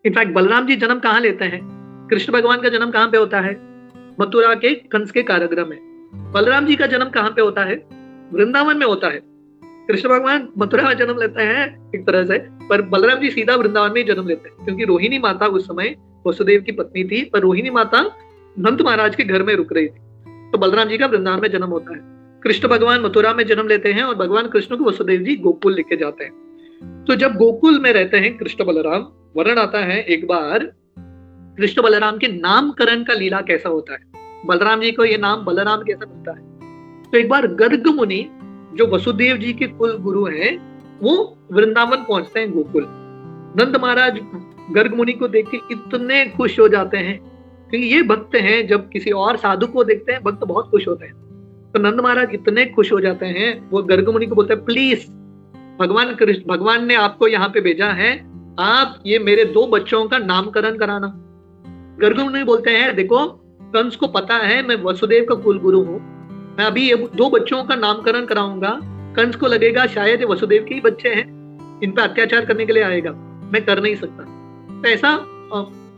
इनफैक्ट बलराम जी जन्म कहाँ लेते हैं? कृष्ण भगवान का जन्म कहाँ पे होता है? मथुरा के कंस के कारागृह में। बलराम जी का जन्म कहाँ पे होता है? वृंदावन में होता है। कृष्ण भगवान मथुरा में जन्म लेते हैं एक तरह से, पर बलराम जी सीधा वृंदावन में ही जन्म लेते हैं, क्योंकि रोहिणी माता उस समय वसुदेव की पत्नी थी, पर रोहिणी माता नंद महाराज के घर में रुक रही थी, तो बलराम जी का वृंदावन में जन्म होता है। कृष्ण भगवान मथुरा में जन्म लेते हैं और भगवान कृष्ण को वसुदेव जी गोकुल लेके जाते हैं। तो जब गोकुल में रहते हैं कृष्ण बलराम, वर्णन आता है एक बार कृष्ण बलराम के नामकरण का लीला कैसा होता है, बलराम जी को ये नाम बलराम कैसा मिलता है। तो एक बार गर्ग मुनि जो वसुदेव जी के कुल गुरु हैं, वो वृंदावन पहुंचते हैं गोकुल। नंद महाराज गर्ग मुनि को देख के इतने खुश हो जाते हैं, क्योंकि ये भक्त हैं, जब किसी और साधु को देखते हैं भक्त बहुत खुश होते हैं। तो नंद महाराज इतने खुश हो जाते हैं, वो गर्ग मुनि को बोलते हैं प्लीज भगवान ने आपको यहाँ पे भेजा है, आप ये मेरे 2 बच्चों का नामकरण कराना। गर्ग मुनि बोलते हैं देखो कंस को पता है मैं वसुदेव का कुल गुरु हूँ, मैं अभी ये 2 बच्चों का नामकरण कराऊंगा, कंस को लगेगा शायद ये वसुदेव के ही बच्चे हैं, इन पे अत्याचार करने के लिए आएगा, मैं कर नहीं सकता। तो ऐसा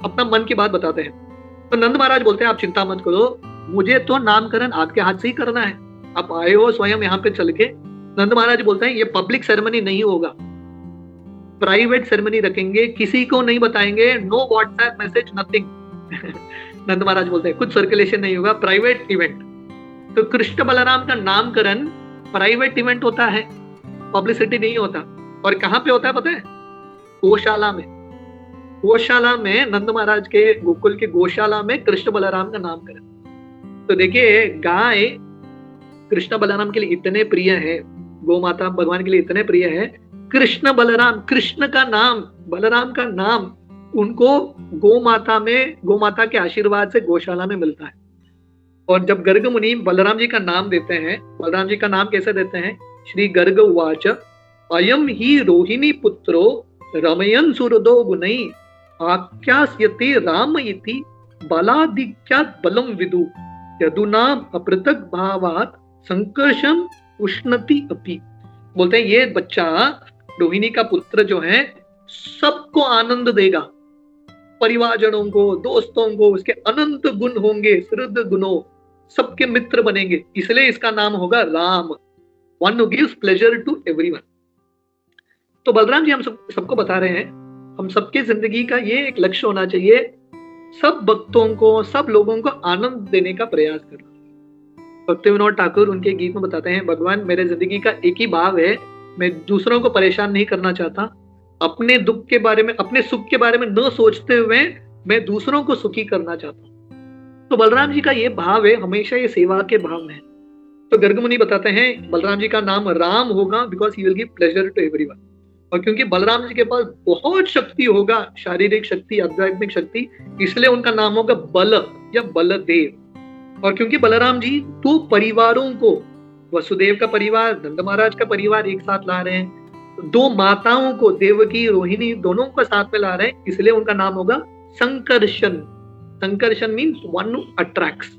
अपना मन की बात बताते हैं। तो नंद महाराज बोलते हैं आप चिंता मत करो, मुझे तो नामकरण आपके हाथ से ही करना है, आप आए हो स्वयं यहाँ पे चल के। नंद महाराज बोलते हैं ये पब्लिक सेरेमनी नहीं होगा, प्राइवेट सेरेमनी रखेंगे, किसी को नहीं बताएंगे, नो व्हाट्सएप मैसेज, नथिंग। नंद महाराज बोलते हैं कुछ सर्कुलेशन नहीं होगा, प्राइवेट इवेंट। तो कृष्ण बलराम का नामकरण प्राइवेट इवेंट होता है, पब्लिसिटी नहीं होता। और कहाँ पे होता है पता है? गौशाला में। गौशाला में नंद महाराज के गोकुल के गौशाला में कृष्ण बलराम का नामकरण। तो देखिए गाय कृष्ण बलराम के लिए इतने प्रिय है, गौ माता भगवान के लिए इतने प्रिय है। कृष्ण बलराम, कृष्ण का नाम, बलराम का नाम उनको गौ माता के आशीर्वाद से गौशाला में मिलता है। और जब गर्ग मुनि बलराम जी का नाम देते हैं, बलराम जी का नाम कैसे देते हैं? श्री गर्ग उवाच अयम ही रोहिणी पुत्रो रमयन सुरदो गुणै आख्यास्यते राम इति बलादिक्यात् बलम विदु यदुनाम अपृथक भावात संकर्षम उष्णति अपि। बोलते हैं ये बच्चा रोहिणी का पुत्र जो है सबको आनंद देगा, परिवारजनों को, दोस्तों को, उसके अनंत गुण होंगे, श्रद्ध गुणों, सबके मित्र बनेंगे, इसलिए इसका नाम होगा Ram, one who gives pleasure to everyone. तो बलराम जी हम सबको बता रहे हैं, हम सबके जिंदगी का ये एक लक्ष्य होना चाहिए, सब भक्तों को, सब लोगों को आनंद देने का प्रयास करना। भक्ति विनोद ठाकुर उनके गीत में बताते हैं, भगवान मेरे जिंदगी का एक ही भाव है, मैं दूसरों को परेशान नहीं करना चाहता, अपने दुख के बारे में, अपने सुख के बारे में न सोचते हुए मैं दूसरों को सुखी करना चाहता हूँ। तो बलराम जी का ये भाव है, हमेशा ये सेवा के भाव में है। तो गर्ग मुनि बताते हैं बलराम जी का नाम राम होगा because he will give pleasure to everyone. और क्योंकि बलराम जी के पास बहुत शक्ति होगा, शारीरिक शक्ति, आध्यात्मिक शक्ति, इसलिए उनका नाम होगा बल या बलदेव। और क्योंकि बलराम जी दो परिवारों को, वसुदेव का परिवार, नंद महाराज का परिवार एक साथ ला रहे हैं, दो माताओं को, देवकी, रोहिणी, दोनों को साथ में ला रहे हैं, इसलिए उनका नाम होगा Sankarshan. Sankarshan means one who attracts.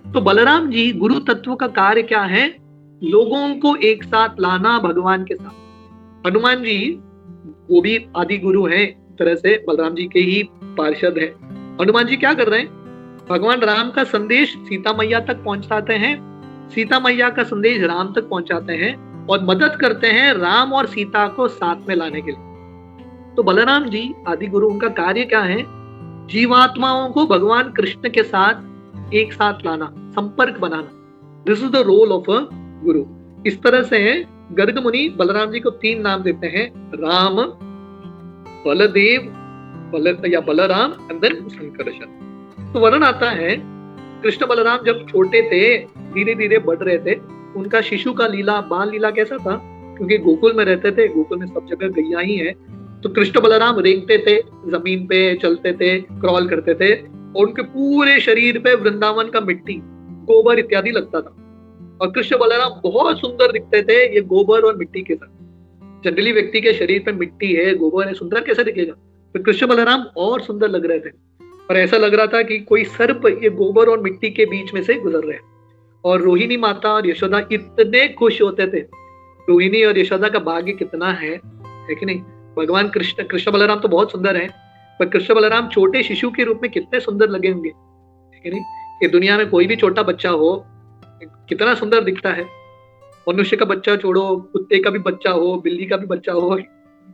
तो बलराम जी गुरु तत्व का कार्य क्या है? लोगों को एक साथ लाना भगवान के साथ। हनुमान जी वो भी आदि गुरु हैं, तरह से बलराम जी के ही पार्षद हैं। हनुमान जी क्या कर रहे हैं? भगवान राम का संदेश सीता मैया तक पहुंचाते हैं, सीता मैया का संदेश राम तक पहुंचाते हैं और मदद करते हैं राम और सीता को साथ में लाने के लिए। तो बलराम जी आदि गुरु, उनका कार्य क्या है? जीवात्माओं को भगवान कृष्ण के साथ एक साथ लाना, संपर्क बनाना। This is the role of a guru. इस तरह से गर्ग मुनि बलराम जी को 3 नाम देते हैं, राम, बलदेव, बलराम एंड देन संकर्षण। तो वर्णन आता है कृष्ण बलराम जब छोटे थे, धीरे धीरे बढ़ रहे थे, उनका शिशु का लीला, बाल लीला कैसा था? क्योंकि गोकुल में रहते थे, गोकुल में सब जगह गैया ही है, तो कृष्ण बलराम रेंगते थे, जमीन पे चलते थे, क्रॉल करते थे, और उनके पूरे शरीर पे वृंदावन का मिट्टी, गोबर इत्यादि लगता था। और कृष्ण बलराम बहुत सुंदर दिखते थे ये गोबर और मिट्टी के साथ। जनरली व्यक्ति के शरीर पे मिट्टी है, गोबर है, सुंदर कैसे दिखेगा? तो कृष्ण बलराम और सुंदर लग रहे थे, और ऐसा लग रहा था कि कोई सर्प ये गोबर और मिट्टी के बीच में से गुजर रहे हैं। और रोहिणी माता और यशोदा इतने खुश होते थे। रोहिणी और यशोदा का भाग्य कितना है कि नहीं? भगवान कृष्ण बलराम तो बहुत सुंदर है, पर कृष्ण बलराम छोटे शिशु के रूप में कितने सुंदर लगे होंगे, है कि नहीं? ये दुनिया में कोई भी छोटा बच्चा हो कितना सुंदर दिखता है। मनुष्य का बच्चा छोड़ो, कुत्ते का भी बच्चा हो, बिल्ली का भी बच्चा हो,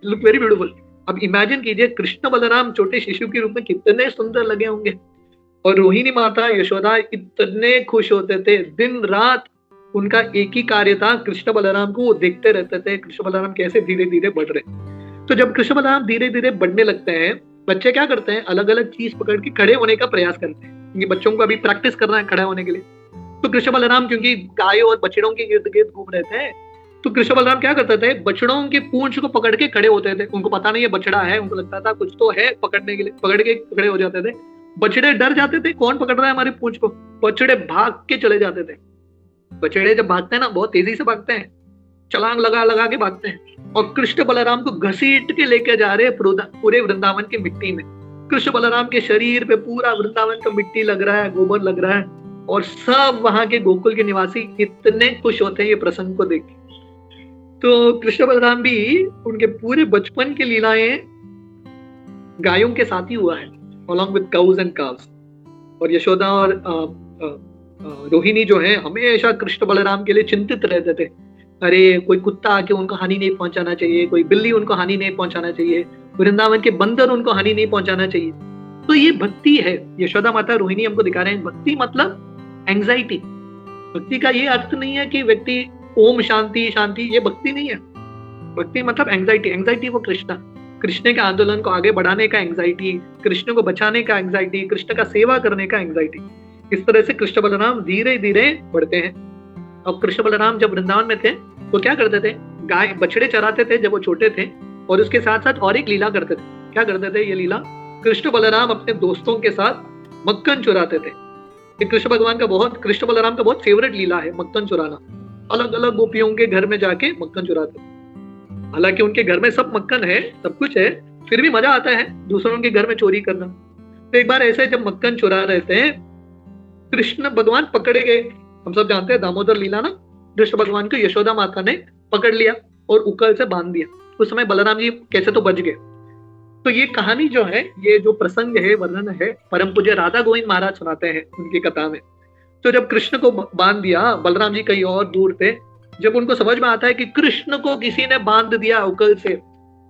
लुक वेरी ब्यूटीफुल। अब इमेजिन कीजिए कृष्ण बलराम छोटे शिशु के रूप में कितने सुंदर लगे होंगे। और रोहिणी माता, यशोदा इतने खुश होते थे, दिन रात उनका एक ही कार्य था, कृष्ण बलराम को वो देखते रहते थे, कृष्ण बलराम कैसे धीरे धीरे बढ़ रहे। तो जब कृष्ण बलराम धीरे धीरे बढ़ने लगते हैं, बच्चे क्या करते हैं? अलग अलग चीज पकड़ के खड़े होने का प्रयास करते हैं, क्योंकि बच्चों को अभी प्रैक्टिस करना है खड़ा होने के लिए। तो कृष्ण बलराम क्योंकि गायों और बछड़ों के इर्द गिर्द घूम रहे थे, तो कृष्ण बलराम क्या करते थे? बछड़ों के पूंछ को पकड़ के खड़े होते थे। उनको पता नहीं है बछड़ा है, उनको लगता था कुछ तो है पकड़ने के लिए, पकड़ के खड़े हो जाते थे। बछड़े डर जाते थे, कौन पकड़ रहा है हमारी पूंछ को? बछड़े भाग के चले जाते थे। बछड़े जब भागते हैं ना, बहुत तेजी से भागते हैं, छलांग लगा लगा के भागते हैं, और कृष्ण बलराम को घसीट के लेके जा रहे पूरे वृंदावन की मिट्टी में। कृष्ण बलराम के शरीर पे पूरा वृंदावन का मिट्टी लग रहा है, गोबर लग रहा है, और सब वहां के गोकुल के निवासी इतने खुश होते हैं ये प्रसंग को देख के। तो कृष्ण बलराम भी उनके पूरे बचपन की लीलाएं गायों के साथ ही हुआ है, along with cows and calves। और यशोदा और रोहिणी जो है हमेशा कृष्ण बलराम के लिए चिंतित रहते थे। अरे कोई कुत्ता आके उनको हानि नहीं पहुंचाना चाहिए, कोई बिल्ली उनको हानि नहीं पहुंचाना चाहिए, वृंदावन के बंदर उनको हानि नहीं पहुंचाना चाहिए। तो ये भक्ति है। यशोदा माता, रोहिणी हमको दिखा रहे हैं भक्ति मतलब एंजाइटी। भक्ति का ये अर्थ नहीं है कि व्यक्ति ओम शांति शांति, ये भक्ति नहीं है। भक्ति मतलब एंजाइटी। एंजाइटी वो कृष्ण के आंदोलन को आगे बढ़ाने का एंजाइटी, कृष्ण को बचाने का एंजाइटी, कृष्ण का सेवा करने का एंजाइटी। इस तरह से कृष्ण बलराम धीरे धीरे बढ़ते हैं। अब कृष्ण बलराम जब वृंदावन में थे वो क्या करते थे, गाय बछड़े चराते थे जब वो छोटे थे, और उसके साथ साथ और एक लीला करते थे। क्या करते थे ये लीला? कृष्ण बलराम अपने दोस्तों के साथ मक्खन चुराते थे। ये कृष्ण बलराम का बहुत फेवरेट लीला है, मक्खन चुराना। अलग अलग गोपियों के घर में जाके मक्खन चुराते थे। हालांकि उनके घर में सब मक्खन है, सब कुछ है, फिर भी मजा आता है दूसरों के घर में चोरी करना। तो एक बार ऐसे जब मक्खन चुरा रहे थे, कृष्ण भगवान पकड़े गए। हम सब जानते हैं दामोदर लीला ना, कृष्ण भगवान को यशोदा माता ने पकड़ लिया और उकल से बांध दिया। उस समय बलराम जी कैसे तो बच गए। तो ये कहानी जो है, ये जो प्रसंग है, वर्णन है, परम पूज्य राधा गोविंद महाराज सुनाते हैं उनकी कथा में। तो जब कृष्ण को बांध दिया, बलराम जी कहीं और दूर थे, जब उनको समझ में आता है कि कृष्ण को किसी ने बांध दिया उकल से,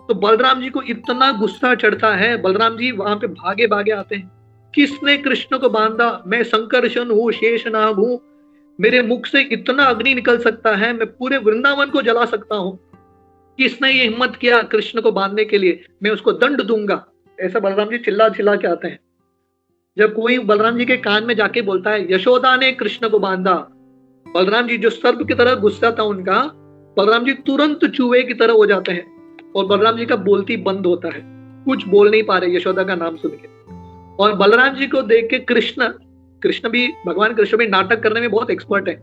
तो बलराम जी को इतना गुस्सा चढ़ता है। बलराम जी वहां पे भागे भागे आते हैं, किसने कृष्ण को बांधा? मैं संकर्षण हूँ, शेषनाग हूँ, मेरे मुख से इतना अग्नि निकल सकता है, मैं पूरे वृंदावन को जला सकता हूँ। किसने ये हिम्मत किया कृष्ण को बांधने के लिए? मैं उसको दंड दूंगा। ऐसा बलराम जी चिल्ला चिल्ला के आते हैं। जब कोई बलराम जी के कान में जाके बोलता है यशोदा ने कृष्ण को बांधा, बलराम जी जो सर्प की तरह गुस्सा था उनका, बलराम जी तुरंत चूहे की तरह हो जाते हैं और बलराम जी का बोलती बंद होता है, कुछ बोल नहीं पा रहे यशोदा का नाम सुन के। और बलराम जी को देख के भगवान कृष्ण भी नाटक करने में बहुत एक्सपर्ट है।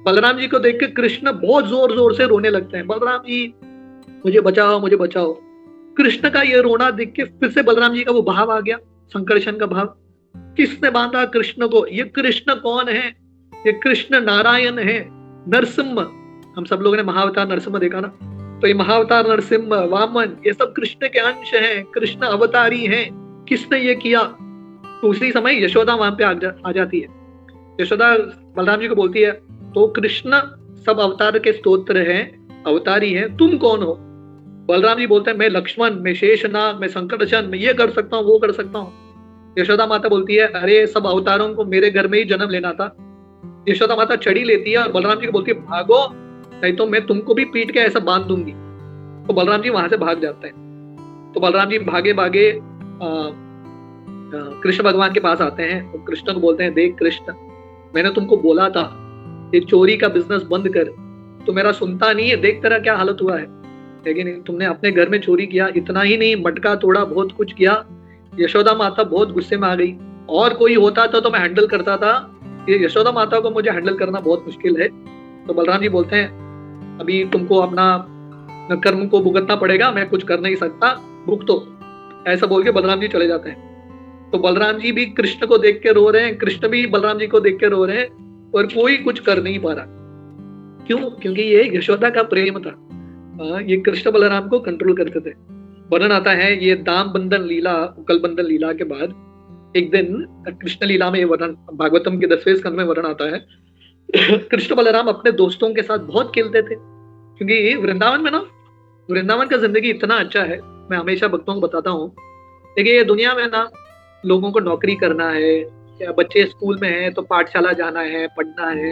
बलराम जी को देख के कृष्ण बहुत जोर जोर से रोने लगते हैं, बलराम जी मुझे बचाओ, मुझे बचाओ। कृष्ण का ये रोना देख के फिर से बलराम जी का वो भाव आ गया, संकर्षण का भाव। किसने बांधा कृष्ण को? ये कृष्ण कौन है? ये कृष्ण नारायण है, नरसिम्हा। हम सब लोगों ने महाअवतार नरसिम्हा देखा ना, तो ये महाअवतार नरसिम्हा, वामन, ये सब कृष्ण के अंश हैं, कृष्ण अवतारी हैं। किसने ये किया? तो उसी समय यशोदा वहां पे आ जाती है। यशोदा बलराम जी को बोलती है, तो कृष्ण सब अवतार के स्तोत्र हैं, अवतारी हैं, तुम कौन हो? बलराम जी बोलते हैं, मैं लक्ष्मण, मैं शेषनाग, मैं संकर्षण, मैं ये कर सकता हूँ, वो कर सकता हूँ। यशोदा माता बोलती है, अरे सब अवतारों को मेरे घर में ही जन्म लेना था। यशोदा माता चढ़ी लेती है और बलराम जी को बोलती है, भागो, नहीं तो मैं तुमको भी पीट के ऐसा बांध दूंगी। तो बलराम जी वहां से भाग जाते हैं। तो बलराम जी भागे भागे कृष्ण भगवान के पास आते हैं और कृष्ण को बोलते हैं, देख कृष्ण, मैंने तुमको बोला था ये चोरी का बिजनेस बंद कर, तो मेरा सुनता नहीं है, देख तेरा क्या हालत हुआ है। लेकिन तुमने अपने घर में चोरी किया, इतना ही नहीं, मटका तोड़ा, बहुत कुछ किया। यशोदा माता बहुत गुस्से में आ गई। और कोई होता तो मैं हैंडल करता था, ये यशोदा माता को मुझे हैंडल करना बहुत मुश्किल है। तो बलराम जी बोलते हैं, अभी तुमको अपना कर्म को भुगतना पड़ेगा, मैं कुछ कर नहीं सकता, भुगतो। ऐसा बोल के बलराम जी चले जाते हैं। तो बलराम जी भी कृष्ण को देख के रो रहे हैं, कृष्ण भी बलराम जी को देख के रो रहे हैं, और कोई कुछ कर नहीं पा रहा। क्यों? क्योंकि ये यशोदा का प्रेम था। ये कृष्ण बलराम को कंट्रोल करते थे। वर्णन आता है, ये दाम बंधन लीला, उकल बंधन लीला के बाद एक दिन कृष्ण लीला में वर्णन, भागवतम के 10वें स्कंद में वर्णन आता है, कृष्ण बलराम अपने दोस्तों के साथ बहुत खेलते थे। क्योंकि वृंदावन में ना, वृंदावन का जिंदगी इतना अच्छा है, मैं हमेशा भक्तों को बताता हूँ। देखिए ये दुनिया में ना, लोगों को नौकरी करना है, या बच्चे स्कूल में हैं तो पाठशाला जाना है, पढ़ना है,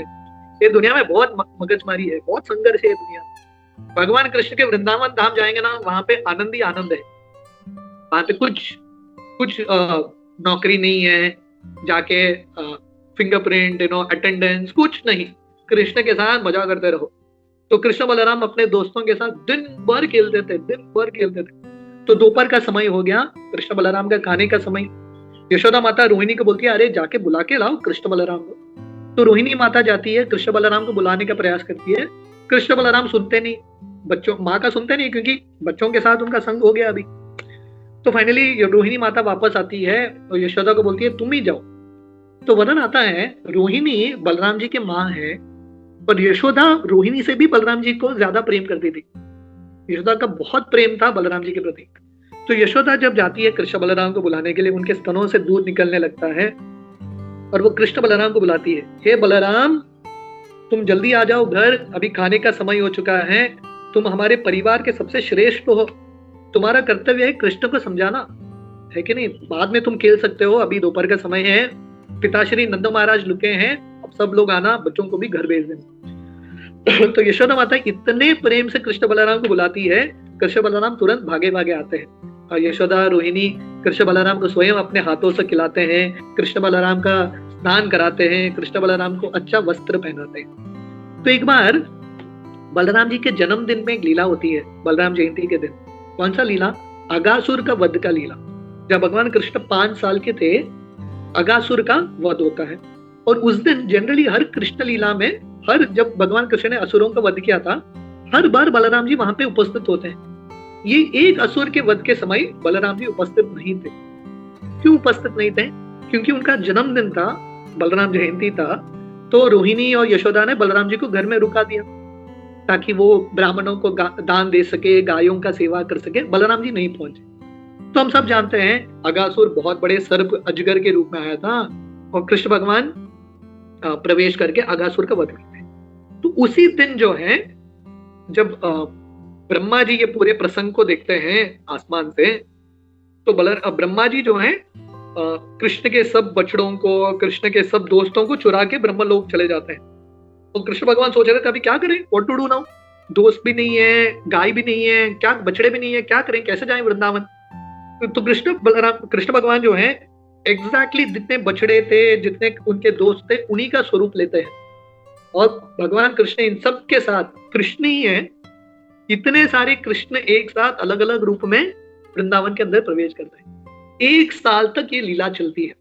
ये दुनिया में बहुत मगजमारी है, बहुत संघर्ष है दुनिया। भगवान कृष्ण के वृंदावन धाम जाएंगे ना, वहां पे आनंद ही आनंद है। वहां पे कुछ नौकरी नहीं है, जाके फिंगरप्रिंट, अटेंडेंस, कुछ नहीं, कृष्ण के साथ मजा करते रहो। तो कृष्ण बलराम अपने दोस्तों के साथ दिन भर खेलते थे। तो दोपहर का समय हो गया, कृष्ण बलराम का खाने का समय। यशोदा माता रोहिणी को बोलती है, अरे जाके बुला के लाओ कृष्ण बलराम को। तो रोहिणी माता जाती है, कृष्ण बलराम को बुलाने का प्रयास करती है। कृष्ण बलराम सुनते नहीं, माँ का सुनते नहीं, क्योंकि बच्चों के साथ उनका संग हो गया अभी। तो फाइनली रोहिणी माता वापस आती है और यशोदा को बोलती है, तुम ही जाओ। तो वर्णन आता है, रोहिणी बलराम जी की माँ है, पर यशोदा रोहिणी से भी बलराम जी को ज्यादा प्रेम करती थी। यशोदा का बहुत प्रेम था बलराम जी के प्रति। तो यशोदा जब जाती है कृष्ण बलराम को बुलाने के लिए, उनके स्तनों से दूध निकलने लगता है और वो कृष्ण बलराम को बुलाती है, हे बलराम, तुम जल्दी आ जाओ घर, अभी खाने का समय हो चुका है, तुम हमारे परिवार के सबसे श्रेष्ठ हो, तुम्हारा कर्तव्य है कृष्ण को समझाना, है कि नहीं? बाद में तुम खेल सकते हो, अभी दोपहर का समय है, पिताश्री नंद महाराज लुके हैं, अब सब लोग आना, बच्चों को भी घर भेज देना। तो यशोदा माता इतने प्रेम से कृष्ण बलराम को बुलाती है, कृष्ण बलराम तुरंत भागे भागे आते हैं। और यशोदा रोहिणी कृष्ण बलराम को स्वयं अपने हाथों से खिलाते हैं, कृष्ण बलराम का स्नान कराते हैं, कृष्ण बलराम को अच्छा वस्त्र पहनाते हैं। तो एक बार बलराम जी के जन्मदिन में एक लीला होती है, बलराम जयंती के दिन। कौन सा लीला? अगासुर का वध का लीला। जब भगवान कृष्ण 5 साल के थे, अगासुर का वध होता है। और उस दिन जनरली हर कृष्ण लीला में, जब भगवान कृष्ण ने असुरों का वध किया था, हर बार बलराम जी वहां पे उपस्थित होते हैं। ये एक असुर के वध के समय बलराम जी उपस्थित नहीं थे। क्यों उपस्थित नहीं थे? क्योंकि उनका जन्मदिन था, बलराम जयंती था, तो रोहिणी और यशोदा ने बलराम जी को घर में रुका दिया ताकि वो ब्राह्मणों को दान दे सके, गायों का सेवा कर सके। बलराम जी नहीं पहुंचे। तो हम सब जानते हैं अगासुर बहुत बड़े सर्प अजगर के रूप में आया था और कृष्ण भगवान प्रवेश करके अगासुर का वध करते हैं। तो उसी दिन जो है, जब ब्रह्मा जी ये पूरे प्रसंग को देखते हैं आसमान से, तो ब्रह्मा जी जो है कृष्ण के सब बछड़ों को, कृष्ण के सब दोस्तों को चुरा के ब्रह्मलोक चले जाते हैं। तो कृष्ण भगवान सोच रहे थे अभी क्या करें, व्हाट टू डू नाउ। दोस्त भी नहीं है, गाय भी नहीं है, क्या बछड़े भी नहीं है, क्या करें, कैसे जाएं वृंदावन। तो कृष्ण भगवान जो है एग्जैक्टली जितने बछड़े थे, जितने उनके दोस्त थे, उन्हीं का स्वरूप लेते हैं। और भगवान कृष्ण इन सब के साथ, कृष्ण ही है, इतने सारे कृष्ण एक साथ अलग अलग रूप में वृंदावन के अंदर प्रवेश करते हैं। 1 साल तक ये लीला चलती है।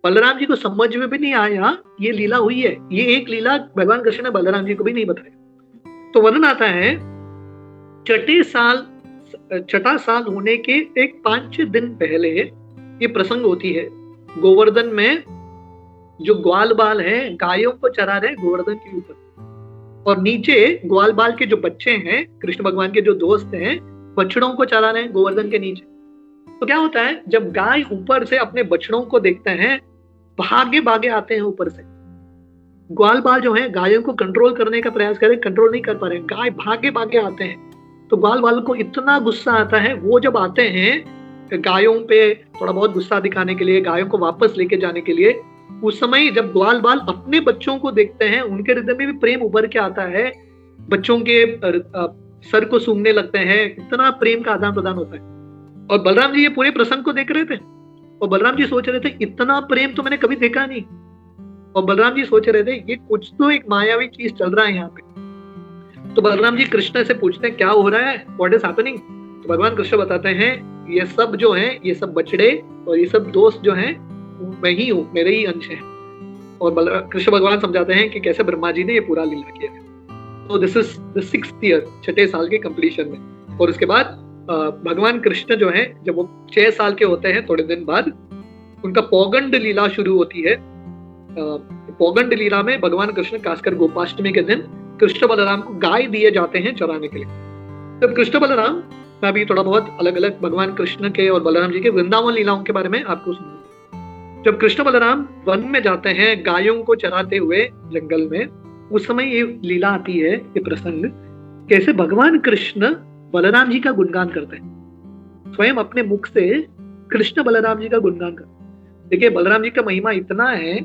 बलराम जी को समझ में भी नहीं आया ये लीला हुई है। ये एक लीला भगवान कृष्ण ने बलराम जी को भी नहीं बताया। तो वर्णन आता है, छठा साल होने के एक 5 दिन पहले ये प्रसंग होती है। गोवर्धन में जो ग्वाल बाल है, गायों को चरा रहे गोवर्धन के ऊपर, और नीचे ग्वाल बाल के जो बच्चे हैं, कृष्ण भगवान के जो दोस्त हैं, बछड़ों को चरा रहे हैं गोवर्धन के नीचे। तो क्या होता है, जब गाय ऊपर से अपने बछड़ों को देखते हैं, भागे भागे आते हैं ऊपर से। ग्वाल बाल जो है गायों को कंट्रोल करने का प्रयास करें, कंट्रोल नहीं कर पा रहे, गाय भागे भागे आते हैं। तो ग्वाल बाल को इतना गुस्सा आता है, वो जब आते हैं गायों पे थोड़ा बहुत गुस्सा दिखाने के लिए, गायों को वापस लेके जाने के लिए, उस समय जब ग्वाल बाल अपने बच्चों को देखते हैं, उनके हृदय में भी प्रेम उभर के आता है, बच्चों के सर को सूंघने लगते हैं, इतना प्रेम का आदान प्रदान होता है। और बलराम जी ये पूरे प्रसंग को देख रहे थे और बलराम जी सोच रहे थे इतना प्रेम तो मैंने कभी देखा नहीं। और बलराम जी सोच रहे थे ये कुछ तो एक मायावी चीज चल रहा है यहाँ पे। तो बलराम जी कृष्ण से पूछते हैं क्या हो रहा है, व्हाट इज हैपनिंग। तो भगवान कृष्ण बताते हैं ये सब जो है, ये सब बछड़े और ये सब दोस्त जो हैं, मैं ही हूँ, मेरे ही अंश हैं। और कृष्ण भगवान समझाते हैं कि कैसे ब्रह्मा जी ने ये पूरा लीला किया है। तो this is the 6th year, 6ठे साल के कंप्लीशन में। और उसके बाद भगवान कृष्ण जो है, जब वो 6 साल के होते हैं, थोड़े दिन बाद उनका पौगंड लीला शुरू होती है। पौगंड लीला में भगवान कृष्ण खासकर गोपाष्टमी के दिन कृष्ण बलराम को गाय दिए जाते हैं चराने के लिए। तब कृष्ण बलराम, मैं अभी थोड़ा बहुत अलग अलग भगवान कृष्ण के और बलराम जी के वृंदावन लीलाओं के बारे में आपको सुनाऊंगा। जब कृष्ण बलराम वन में जाते हैं गायों को चराते हुए जंगल में, उस समय ये लीला आती है, ये प्रसंग, कैसे भगवान कृष्ण बलराम जी का गुणगान करते हैं। स्वयं अपने मुख से कृष्ण बलराम जी का गुणगान करते हैं। देखिए बलराम जी का महिमा इतना है,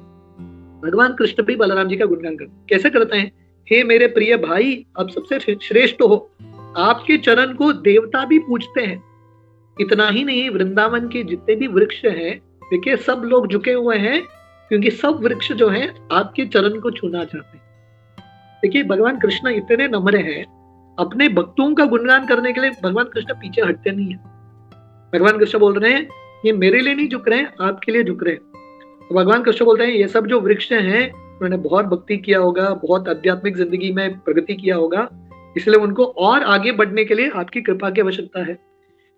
भगवान कृष्ण भी बलराम जी का गुणगान करते हैं। कैसे करते हैं? हे मेरे प्रिय भाई, आप सबसे श्रेष्ठ हो, आपके चरण को देवता भी पूजते हैं। इतना ही नहीं, वृंदावन के जितने भी वृक्ष हैं, देखिए सब लोग झुके हुए हैं, क्योंकि सब वृक्ष जो हैं आपके चरण को छूना चाहते हैं। देखिए भगवान कृष्ण इतने नम्र हैं, अपने भक्तों का गुणगान करने के लिए भगवान कृष्ण पीछे हटते नहीं है। भगवान कृष्ण बोल रहे हैं ये मेरे लिए नहीं झुक रहे हैं, आपके लिए झुक रहे हैं। तो भगवान कृष्ण बोलते हैं ये सब जो वृक्ष हैं, उन्होंने बहुत भक्ति किया होगा, बहुत आध्यात्मिक जिंदगी में प्रगति किया होगा, इसलिए उनको और आगे बढ़ने के लिए आपकी कृपा की आवश्यकता है।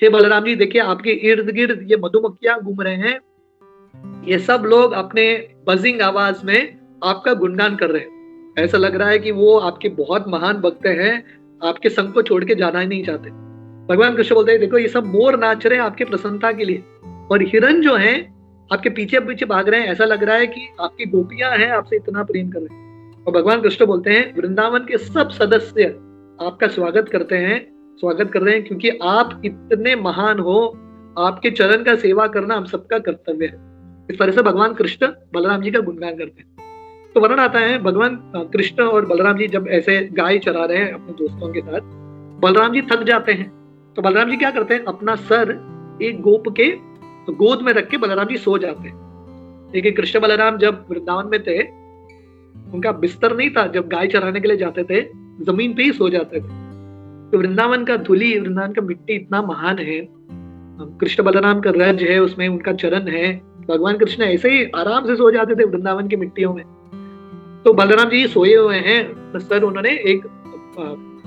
हे बलराम जी, देखिए आपके इर्द गिर्द ये मधुमक्खियां घूम रहे हैं, ये सब लोग अपने बजिंग आवाज में आपका गुणगान कर रहे हैं। ऐसा लग रहा है कि वो आपके बहुत महान भक्त हैं, आपके संग को छोड़ के जाना ही नहीं चाहते। भगवान कृष्ण बोलते हैं देखो ये सब मोर नाच रहे हैं आपके प्रसन्नता के लिए, और हिरन जो है आपके पीछे पीछे भाग रहे हैं, ऐसा लग रहा है कि आपकी गोपियां हैं आपसे इतना प्रेम कर रहे हैं। और भगवान कृष्ण बोलते हैं वृंदावन के सब सदस्य आपका स्वागत करते हैं, स्वागत कर रहे हैं, क्योंकि आप इतने महान हो, आपके चरण का सेवा करना हम सबका कर्तव्य है। इस तरह से भगवान कृष्ण बलराम जी का गुणगान करते हैं। तो वर्णन आता है भगवान कृष्ण और बलराम जी जब ऐसे गाय चरा रहे हैं अपने दोस्तों के साथ, बलराम जी थक जाते हैं। तो बलराम जी क्या करते हैं, अपना सर एक गोप के गोद में रख के बलराम जी सो जाते हैं। देखिए कृष्ण बलराम जब वृंदावन में थे, उनका बिस्तर नहीं था, जब गाय चराने के लिए जाते थे जमीन पे ही सो जाते थे। तो वृंदावन का धूली, वृंदावन का मिट्टी इतना महान है, कृष्ण बलराम का रज है उसमें, उनका चरण है। भगवान कृष्ण ऐसे ही आराम से सो जाते थे वृंदावन की मिट्टियों में। तो बलराम जी सोए हुए हैं, सर उन्होंने एक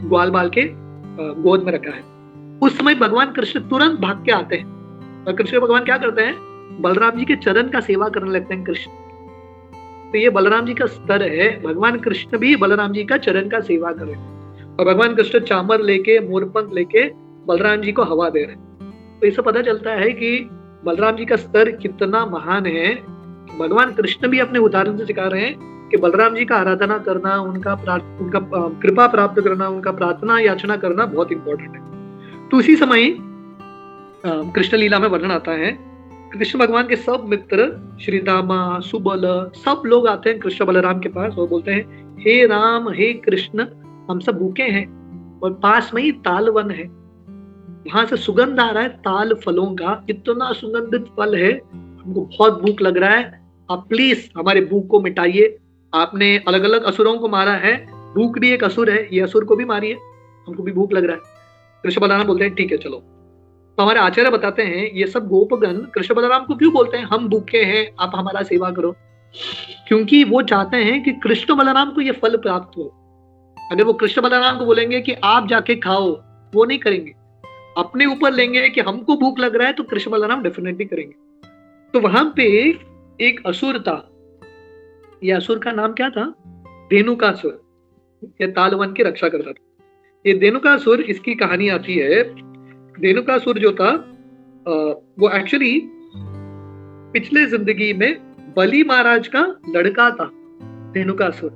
ग्वाल बाल के गोद में रखा है। उस समय भगवान कृष्ण तुरंत भाग के आते हैं और कृष्ण भगवान क्या करते हैं, बलराम जी के चरण का सेवा करने लगते हैं कृष्ण। तो ये बलराम जी का स्तर है, भगवान कृष्ण भी बलराम जी का चरण का सेवा करें और भगवान कृष्ण चामर लेके, मोरपंख लेके बलराम जी को हवा दे रहे हैं। तो इससे पता चलता है कि बलराम जी का स्तर कितना महान है। भगवान कृष्ण भी अपने उदाहरण से सिखा रहे हैं कि बलराम जी का आराधना करना, उनका कृपा प्राप्त करना, उनका प्रार्थना याचना करना बहुत इंपॉर्टेंट है। तो उसी समय कृष्ण लीला में वर्णन आता है, कृष्ण भगवान के सब मित्र श्री दामा, सुबल, सब लोग आते हैं कृष्ण बलराम के पास और बोलते हैं, हे राम, हे कृष्ण, हम सब भूखे हैं और पास में ही ताल वन है, वहां से सुगंध आ रहा है ताल फलों का, इतना सुगंधित फल है, हमको बहुत भूख लग रहा है, आप प्लीज हमारे भूख को मिटाइए। आपने अलग अलग असुरों को मारा है, भूख भी एक असुर है, ये असुर को भी मारिए, हमको भी भूख लग रहा है। कृष्ण बलराम बोलते हैं, ठीक है चलो। तो हमारे आचार्य बताते हैं, ये सब गोपगण कृष्ण बलराम को क्यों बोलते हैं हम भूखे हैं, आप हमारा सेवा करो? क्योंकि वो चाहते हैं कि कृष्ण बलराम को ये फल प्राप्त हो। अगर वो कृष्ण बलराम को बोलेंगे कि आप जाके खाओ, वो नहीं करेंगे, अपने ऊपर लेंगे कि हमको भूख लग रहा है, तो कृष्ण बलराम डेफिनेटली करेंगे। तो वहां पे एक असुर था, ये असुर का नाम क्या था, धेनुकासुर। ये तालवन की रक्षा करता था। ये धेनुकासुर, इसकी कहानी आती है, धेनुकासुर जो था वो एक्चुअली पिछले जिंदगी में बलि महाराज का लड़का था। धेनुकासुर,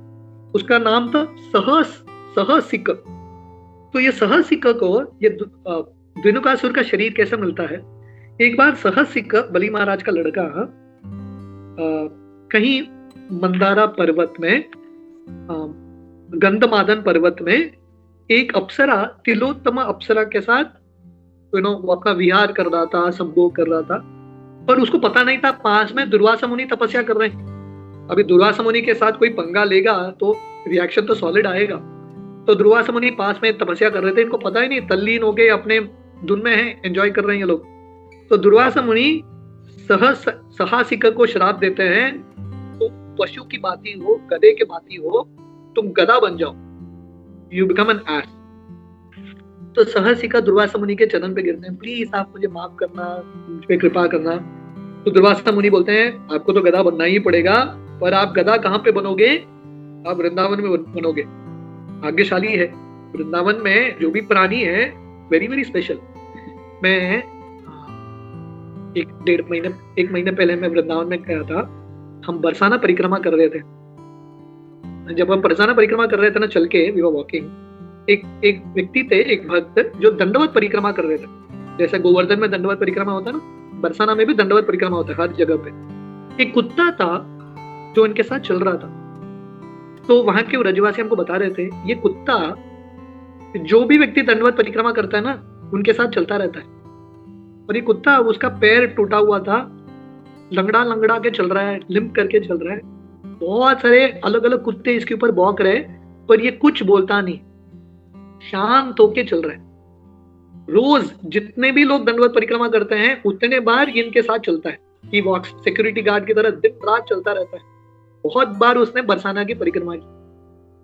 उसका नाम था सहसिक। तो ये सहसिक को, ये धेनुकासुर का शरीर कैसे मिलता है, एक बार सहसिक बलि महाराज का लड़का कहीं मंदारा पर्वत में, गंधमादन पर्वत में एक अप्सरा, तिलोत्तमा अप्सरा के साथ वो अपना विहार कर रहा था, संभोग कर रहा था, पर उसको पता नहीं था पास में दुर्वासा मुनि तपस्या कर रहे हैं। अभी दुर्वासा मुनि के साथ कोई पंगा लेगा तो रिएक्शन तो सॉलिड आएगा। तो दुर्वासा मुनि पास में तपस्या कर रहे थे, इनको पता ही नहीं, तल्लीन हो गए, अपने धुन में है, एंजॉय कर रहे हैं ये लोग। तो दुर्वासा मुनि सहसिक को श्राप देते हैं, तुम पशु की भांति हो, गधे के भांति हो, तुम गधा बन जाओ, यू बिकम एन एस। तो सहसिका दुर्वासा मुनि के चरण पे गिरते हैं, प्लीज आप मुझे माफ करना, मुझ पे कृपा करना। तो दुर्वासा मुनि बोलते हैं, आपको तो गधा बनना ही पड़ेगा, पर आप गधा कहाँ पे बनोगे, आप वृंदावन में बनोगे। भाग्यशाली है, वृंदावन में जो भी प्राणी है वेरी वेरी स्पेशल। मैं एक महीने पहले मैं वृंदावन में गया था, हम बरसाना परिक्रमा कर रहे थे। जब हम बरसाना परिक्रमा कर रहे थे ना, चल के वी वर वॉकिंग, एक व्यक्ति थे, एक भक्त जो दंडवत परिक्रमा कर रहे थे। जैसे गोवर्धन में दंडवत परिक्रमा होता है ना, बरसाना में भी दंडवत परिक्रमा होता है हर जगह पे। एक कुत्ता था जो इनके साथ चल रहा था। तो वहां के ब्रजवासी हमको बता रहे थे, ये कुत्ता जो भी व्यक्ति दंडवत परिक्रमा करता है ना, उनके साथ चलता रहता है। और ये कुत्ता, उसका पैर टूटा हुआ था, लंगड़ा लंगड़ा के चल रहा है, लिम्प करके चल रहा है। बहुत सारे अलग अलग कुत्ते इसके ऊपर भौंक रहे, पर ये कुछ बोलता नहीं, शांत होके चल रहा है। रोज जितने भी लोग दंडवत परिक्रमा करते हैं, उतने बार इनके साथ चलता है। ही वॉक्स सिक्योरिटी गार्ड की तरह दिन रात चलता रहता है। बहुत बार उसने बरसाना की परिक्रमा की।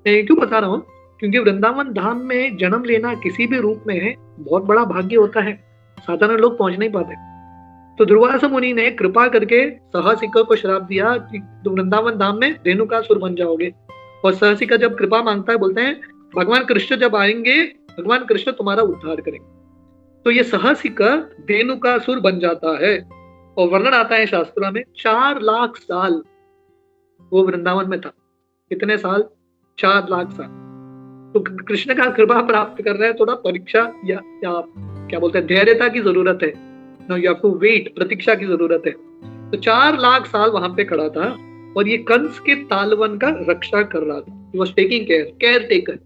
मैं क्यों बता रहा हूँ, क्योंकि वृंदावन धाम में जन्म लेना किसी भी रूप में बहुत बड़ा भाग्य होता है, साधारण लोग पहुंच नहीं पाते। तो दुर्वासा मुनि ने कृपा करके सहसिका को श्राप दिया कि तुम वृंदावन धाम में धेनुकासुर बन जाओगे। और सहसिका जब कृपा मांगता है, बोलते हैं भगवान कृष्ण जब आएंगे, भगवान कृष्ण तुम्हारा उद्धार करेंगे। तो ये सहसिका धेनुकासुर बन जाता है। और वर्णन आता है शास्त्रों में, 4 लाख साल वो वृंदावन में था। कितने साल? 4 लाख साल। तो कृष्ण का कृपा प्राप्त कर रहे हैं, थोड़ा परीक्षा या क्या बोलते हैं, धैर्यता की जरूरत है। No you have to wait, प्रतीक्षा की जरूरत है। तो 4 लाख साल वहां पे खड़ा था और ये कंस के तालवन का रक्षा कर रहा था। He was taking care taker.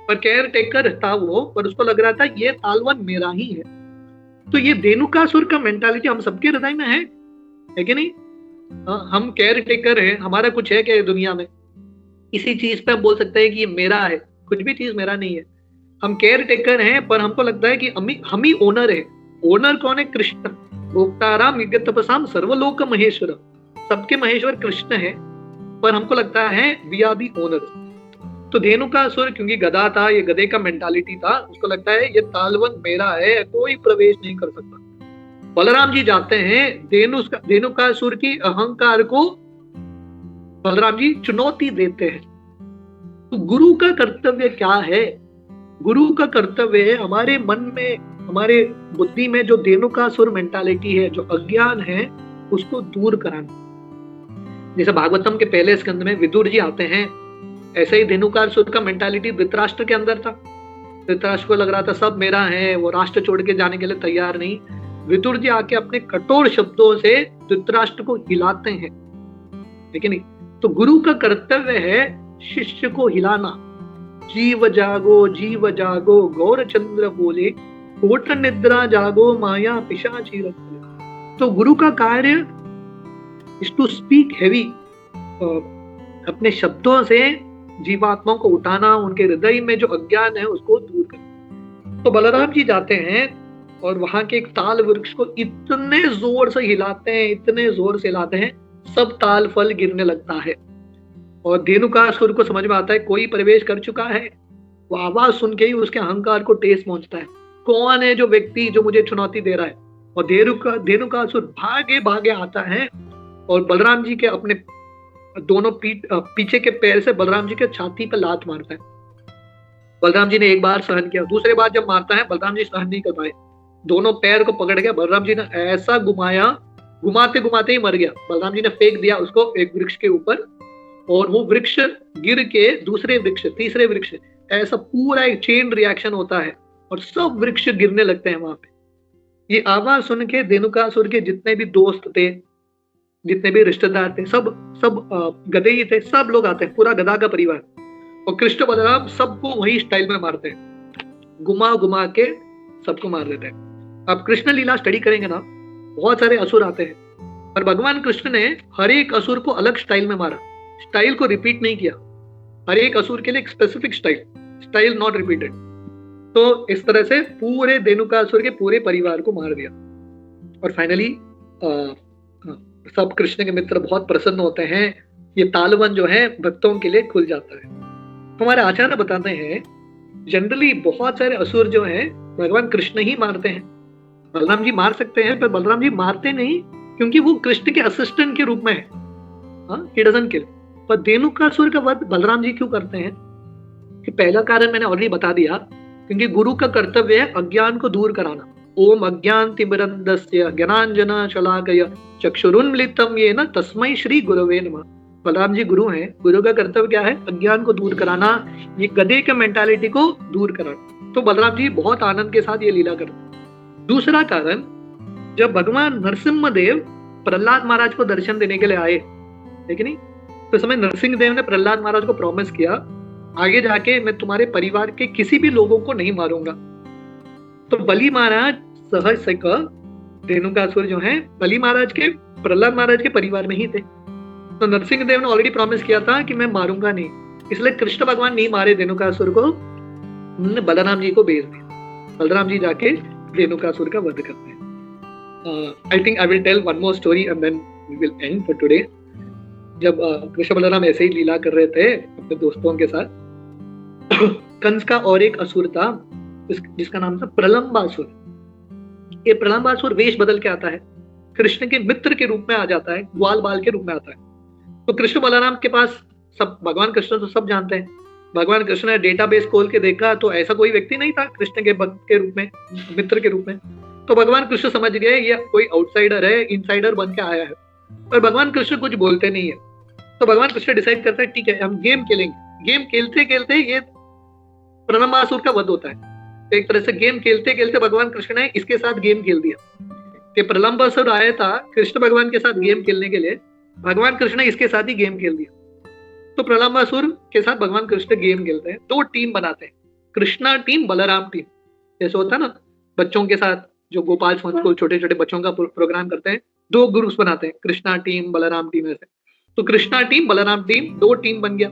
पर केयर टेकर था वो, पर उसको लग रहा था ये तालवन मेरा ही है। तो ये धेनुकासुर का मेंटालिटी हम सबके हृदय में है कि नहीं? हम केयर टेकर है, हमारा कुछ है क्या दुनिया में? इसी चीज पे हम बोल सकते हैं कि ये मेरा है, कुछ भी चीज मेरा नहीं है। हम केयर टेकर हैं, पर हमको लगता है कि हम ही ओनर है। ओनर कौन है? कृष्ण। भोक्ताराम यज्ञ तपसाम सर्वलोक महेश्वर, सबके महेश्वर कृष्ण है, पर हमको लगता है वी आर दी ओनर। तो धेनुकासुर क्योंकि गधा था, ये गधे का मेंटालिटी था, उसको लगता है ये तालवन मेरा है, कोई प्रवेश नहीं कर सकता। बलराम जी जाते हैं, धेनुकासुर की अहंकार को बलराम जी चुनौती देते हैं। तो गुरु का कर्तव्य क्या है? गुरु का कर्तव्य है हमारे मन में, हमारे बुद्धि में जो धेनुकासुर मेंटालिटी है, जो अज्ञान है, उसको दूर कराना। जैसे भागवतम के पहले स्कंद में विदुर जी आते हैं, ऐसे ही धेनुकासुर का मेंटालिटी धृतराष्ट्र के अंदर था। धृतराष्ट्र को लग रहा था सब मेरा है, वो राष्ट्र छोड़ के जाने के लिए तैयार नहीं। विदुर जी आके अपने कठोर शब्दों से धृतराष्ट्र को हिलाते हैं, लेकिन नहीं। तो गुरु का कर्तव्य है शिष्य को हिलाना। जीव जागो गौर चंद्र बोले, कोट निद्रा जागो माया पिशाची रखले। तो गुरु का कार्य इज टू स्पीक हैवी, अपने शब्दों से जीवात्माओं को उठाना, उनके हृदय में जो अज्ञान है उसको दूर करना। तो बलराम जी जाते हैं और वहां के एक ताल वृक्ष को इतने जोर से हिलाते हैं, इतने जोर से हिलाते हैं, सब ताल फल गिरने लगता है। और धेनुकासुर को समझ में आता है कोई प्रवेश कर चुका है। वो आवाज सुन के ही उसके अहंकार को ठेस पहुंचता है, कौन है जो व्यक्ति जो मुझे चुनौती दे रहा है। और धेनुकासुर भागे भागे आता है और बलराम जी के अपने दोनों पीछे के पैर से बलराम जी के छाती पर लात मारता है। बलराम जी ने एक बार सहन किया, दूसरे बार जब मारता है बलराम जी सहन नहीं कर पाए, दोनों पैर को पकड़ के बलराम जी ने ऐसा घुमाया, घुमाते घुमाते ही मर गया। बलराम जी ने फेंक दिया उसको एक वृक्ष के ऊपर, और वो वृक्ष गिर के दूसरे वृक्ष, तीसरे वृक्ष, ऐसा पूरा एक चेन रिएक्शन होता है और सब वृक्ष गिरने लगते हैं वहां पे। ये आवाज सुन के धेनुकासुर के जितने भी दोस्त थे, जितने भी रिश्तेदार थे, सब गधे ही थे, सब लोग आते हैं, पूरा गधा का परिवार। और कृष्ण बलराम सबको वही स्टाइल में मारते हैं, घुमा घुमा के सबको मार देते हैं। आप कृष्ण लीला स्टडी करेंगे ना, बहुत सारे असुर आते हैं, पर भगवान कृष्ण ने हर एक असुर को अलग स्टाइल में मारा, स्टाइल को रिपीट नहीं किया। हर एक असुर के लिए एक स्पेसिफिक स्टाइल नॉट रिपीटेड। तो इस तरह से पूरे धेनुकासुर के पूरे परिवार को मार दिया। और फाइनली सब कृष्ण के मित्र बहुत प्रसन्न होते हैं, ये तालवन जो है भक्तों के लिए खुल जाता है। हमारे आचार्य बताते हैं जनरली बहुत सारे असुर जो हैं भगवान कृष्ण ही मारते हैं। बलराम जी मार सकते हैं, पर बलराम जी मारते नहीं, क्योंकि वो कृष्ण के असिस्टेंट के रूप में है। ही डजंट किल। पर धेनुकासुर का वध बलराम जी क्यों करते हैं? कि पहला कारण मैंने ऑलरेडी बता दिया, क्योंकि गुरु का कर्तव्य है अज्ञान को दूर कराना। ओम अज्ञानतिमिरन्धस्य ज्ञानांजना शलाकया चक्षुरुन्मिलितं येन तस्मै श्री गुरवे नमः। बलराम जी गुरु हैं, गुरु का कर्तव्य क्या है? अज्ञान को दूर कराना, ये गधे के मेंटालिटी को दूर कराना। तो बलराम जी बहुत आनंद के साथ ये लीला करते हैं। दूसरा कारण, जब भगवान नरसिंह देव प्रहलाद महाराज को दर्शन देने के लिए आए, ठीक नहीं, तो समय नरसिंह देव ने प्रहलाद महाराज को प्रॉमिस किया, आगे जाके मैं तुम्हारे परिवार के किसी भी लोगों को नहीं मारूंगा। तो बलि महाराज सहज से धेनुकासुर जो है बलि महाराज के, प्रहलाद महाराज के परिवार में ही थे। तो नरसिंह देव ने ऑलरेडी प्रॉमिस किया था कि मैं मारूंगा नहीं, इसलिए कृष्ण भगवान नहीं मारे धेनुकासुर को, उन्होंने बलराम जी को भेज दिया। बलराम जी जाके धेनुकासुर का वध करते हैं। I think I will tell one more story and then we will end for today. जब कृष्ण बलराम ऐसे ही लीला कर रहे थे अपने दोस्तों के साथ, कंस का और एक असुर था जिसका नाम था प्रलंबासुर। ये प्रलंबासुर वेश बदल के आता है, कृष्ण के मित्र के रूप में आ जाता है, ग्वाल बाल के रूप में आता है। तो कृष्ण बलराम के पास सब, भगवान कृष्ण तो सब जानते हैं, भगवान कृष्ण ने डेटाबेस खोल के देखा तो ऐसा कोई व्यक्ति नहीं था कृष्ण के भक्त के रूप में, मित्र के रूप में। तो भगवान कृष्ण समझ गए ये कोई आउटसाइडर है, इनसाइडर बन के आया है, पर भगवान कृष्ण कुछ बोलते नहीं है। तो भगवान कृष्ण डिसाइड करते हैं ठीक है हम गेम खेलेंगे। गेम खेलते खेलते ये प्रलंबासुर का वध होता है। तो एक तरह से गेम खेलते खेलते भगवान कृष्ण ने इसके साथ गेम खेल दिया कि प्रलंबासुर आया था कृष्ण भगवान के साथ गेम खेलने के लिए, भगवान कृष्ण ने इसके साथ ही गेम खेल दिया। तो प्रलंबासुर के साथ भगवान कृष्ण गेम खेलते हैं, दो टीम बनाते हैं, कृष्णा टीम, बलराम टीम। जैसे होता है ना बच्चों के साथ जो गोपाल स्कूल छोटे छोटे बच्चों का प्रोग्राम करते हैं, दो ग्रुप्स बनाते हैं, कृष्णा टीम, बलराम टीम ऐसे। तो कृष्णा टीम, बलराम टीम, दो टीम बन गया।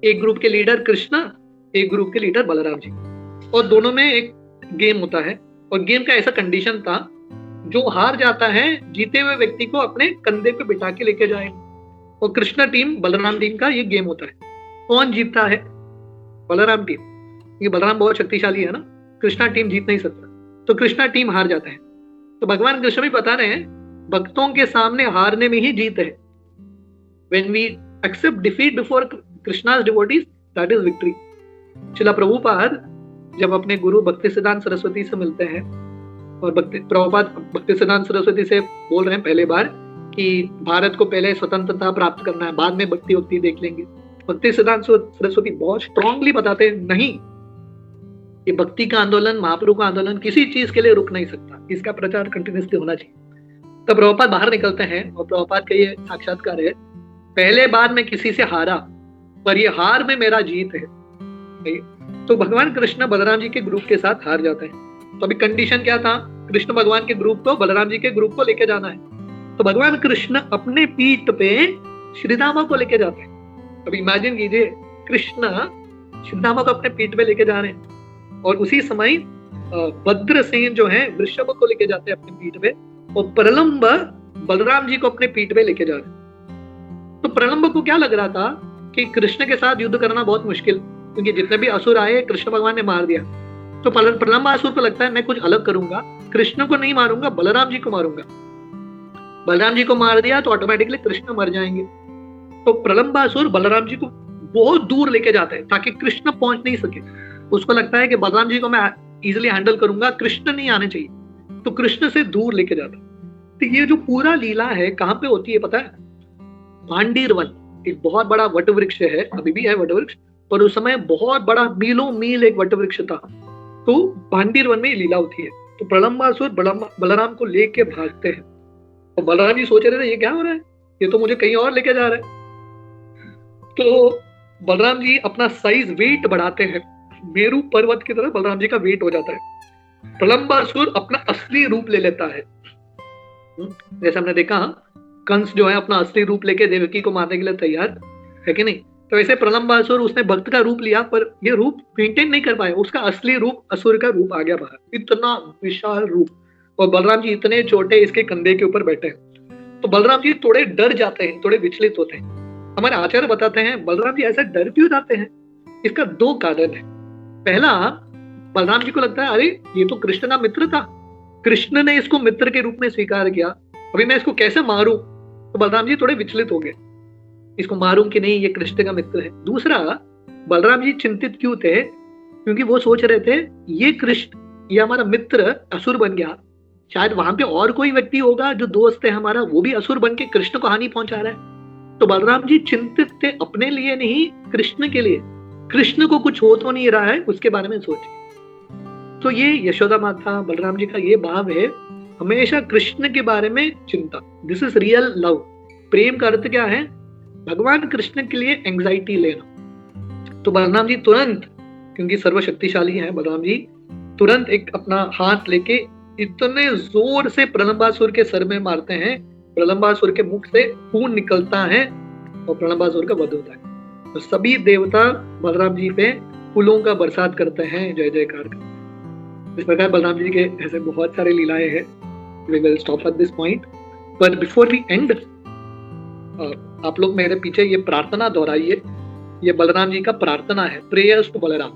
एक ग्रुप के लीडर कृष्णा, एक ग्रुप के लीडर बलराम जी, और दोनों में एक गेम होता है, और गेम का ऐसा कंडीशन था, जो हार जाता है जीते हुए व्यक्ति को अपने कंधे पे बिठा के लेके जाए। और कृष्णा टीम बलराम टीम का ये गेम होता है। कौन जीतता है? बलराम टीम। ये बलराम बहुत शक्तिशाली है ना, कृष्णा टीम जीत नहीं सकता, तो कृष्णा टीम हार जाता है। तो भगवान कृष्ण भी बता रहे हैं भक्तों के सामने हारने में ही जीत है। When we accept defeat before Krishna's devotees, that is victory. Srila Prabhupada जब अपने गुरु भक्तिसिद्धांत सरस्वती से मिलते हैं, और प्रभुपाद भक्तिसिद्धांत सरस्वती से बोल रहे हैं पहले बार कि भारत को पहले स्वतंत्रता प्राप्त करना है, बाद में भक्ति भक्ति देख लेंगे। भक्तिसिद्धांत सरस्वती बहुत स्ट्रांगली बताते हैं, नहीं, ये भक्ति का आंदोलन, महाप्रभु का आंदोलन किसी चीज के लिए रुक नहीं सकता, इसका प्रचार कंटिन्यूसली होना चाहिए। तब प्रभुपाद बाहर निकलते हैं, और प्रभुपाद का ये साक्षात्कार है, पहले बार मैं किसी से हारा, पर ये हार में मेरा जीत है। तो भगवान कृष्ण बलराम जी के ग्रुप के साथ हार जाते हैं। तो अभी कंडीशन क्या था? कृष्ण भगवान के ग्रुप को बलराम जी के ग्रुप को लेके जाना है। तो भगवान कृष्ण अपने पीठ पे श्रीदामा को लेके जाते हैं। अब इमेजिन कीजिए, कृष्ण श्रीदामा को अपने पीठ पे लेके जा रहे हैं, और उसी समय भद्रसेन जो है वृषभ को लेके जाते हैं अपने पीठ पे, और प्रलंब बलराम जी को अपने पीठ पे लेके जा रहे हैं। तो प्रलंब को क्या लग रहा था कि कृष्ण के साथ युद्ध करना बहुत मुश्किल, क्योंकि जितने भी असुर आए कृष्ण भगवान ने मार दिया। तो प्रलंब असुर को लगता है मैं कुछ अलग करूंगा, कृष्ण को नहीं मारूंगा, बलराम जी को मारूंगा। बलराम जी को मार दिया तो ऑटोमेटिकली कृष्ण मर जाएंगे। तो प्रलंबासुर बलराम जी को बहुत दूर लेके जाते हैं ताकि कृष्ण पहुंच नहीं सके। उसको लगता है कि बलराम जी को मैं इजिली हैंडल करूंगा, कृष्ण नहीं आने चाहिए, तो कृष्ण से दूर लेके जाता है। तो ये जो पूरा लीला है कहाँ पे होती है पता है? भांडीर वन, एक बहुत बड़ा वट वृक्ष है, अभी भी है वट वृक्ष, पर उस समय बहुत बड़ा मीलों मील एक वट वृक्ष था। तो भांडीर वन में ये लीला होती है। तो प्रलंबासुर बलराम को लेके भागते हैं, और बलराम जी सोच रहे थे ये क्या हो रहा है, ये तो मुझे कहीं और लेके जा रहा है। तो बलराम जी अपना साइज वेट बढ़ाते हैं, मेरू पर्वत की तरह बलराम जी का वेट हो जाता है। प्रलंबासुर अपना असली रूप ले लेता है। जैसे हमने देखा कंस जो है अपना असली रूप लेके देवकी को मारने के लिए तैयार है कि नहीं, तो वैसे प्रलंबासुर उसने भक्त का रूप लिया, पर ये रूप मेंटेन नहीं कर पाया, उसका असली रूप असुर का रूप आ गया बाहर, इतना विशाल रूप। और बलराम जी इतने छोटे इसके कंधे के ऊपर बैठे हैं। तो बलराम जी थोड़े डर जाते हैं, थोड़े विचलित होते हैं। हमारे आचार्य बताते हैं बलराम जी ऐसा डर क्यों जाते हैं? इसका दो कारण है। पहला, बलराम जी को लगता है अरे ये तो कृष्ण का मित्र था, कृष्ण ने इसको मित्र के रूप में स्वीकार किया, अभी मैं इसको कैसे मारूं? तो बलराम जी थोड़े विचलित हो गए, इसको मारूं कि नहीं, ये कृष्ण का मित्र है। दूसरा, बलराम जी चिंतित क्यों थे? क्योंकि वो सोच रहे थे ये कृष्ण, ये हमारा मित्र असुर बन गया, शायद वहां पे और कोई व्यक्ति होगा जो दोस्त है हमारा, वो भी असुर बन के कृष्ण को हानि पहुंचा रहा है। तो बलराम जी चिंतित थे अपने लिए नहीं, कृष्ण के लिए। कृष्ण को कुछ हो तो नहीं रहा है उसके बारे में सोचे। तो ये यशोदा माता बलराम जी का ये भाव है, हमेशा कृष्ण के बारे में चिंता। This is real love. प्रेम का अर्थ क्या है? भगवान कृष्ण के लिए एंग्जाइटी लेना। तो बलराम जी तुरंत, क्योंकि सर्वशक्तिशाली हैं बलराम जी, तुरंत एक अपना हाथ लेके इतने जोर से प्रलंबासुर के सर में मारते हैं, प्रलंबासुर के मुख से खून निकलता है और प्रलंबासुर का वध होता है। तो सभी देवता बलराम जी पे फूलों का बरसात करते हैं, जय जयकार करते हैं। इस प्रकार बलराम जी के ऐसे बहुत सारे लीलाएं हैं। We will stop at this point. But before we end, आप लोग मेरे पीछे ये प्रार्थना दोहराइए। ये बलराम जी का प्रार्थना है, प्रेयर्स टू बलराम।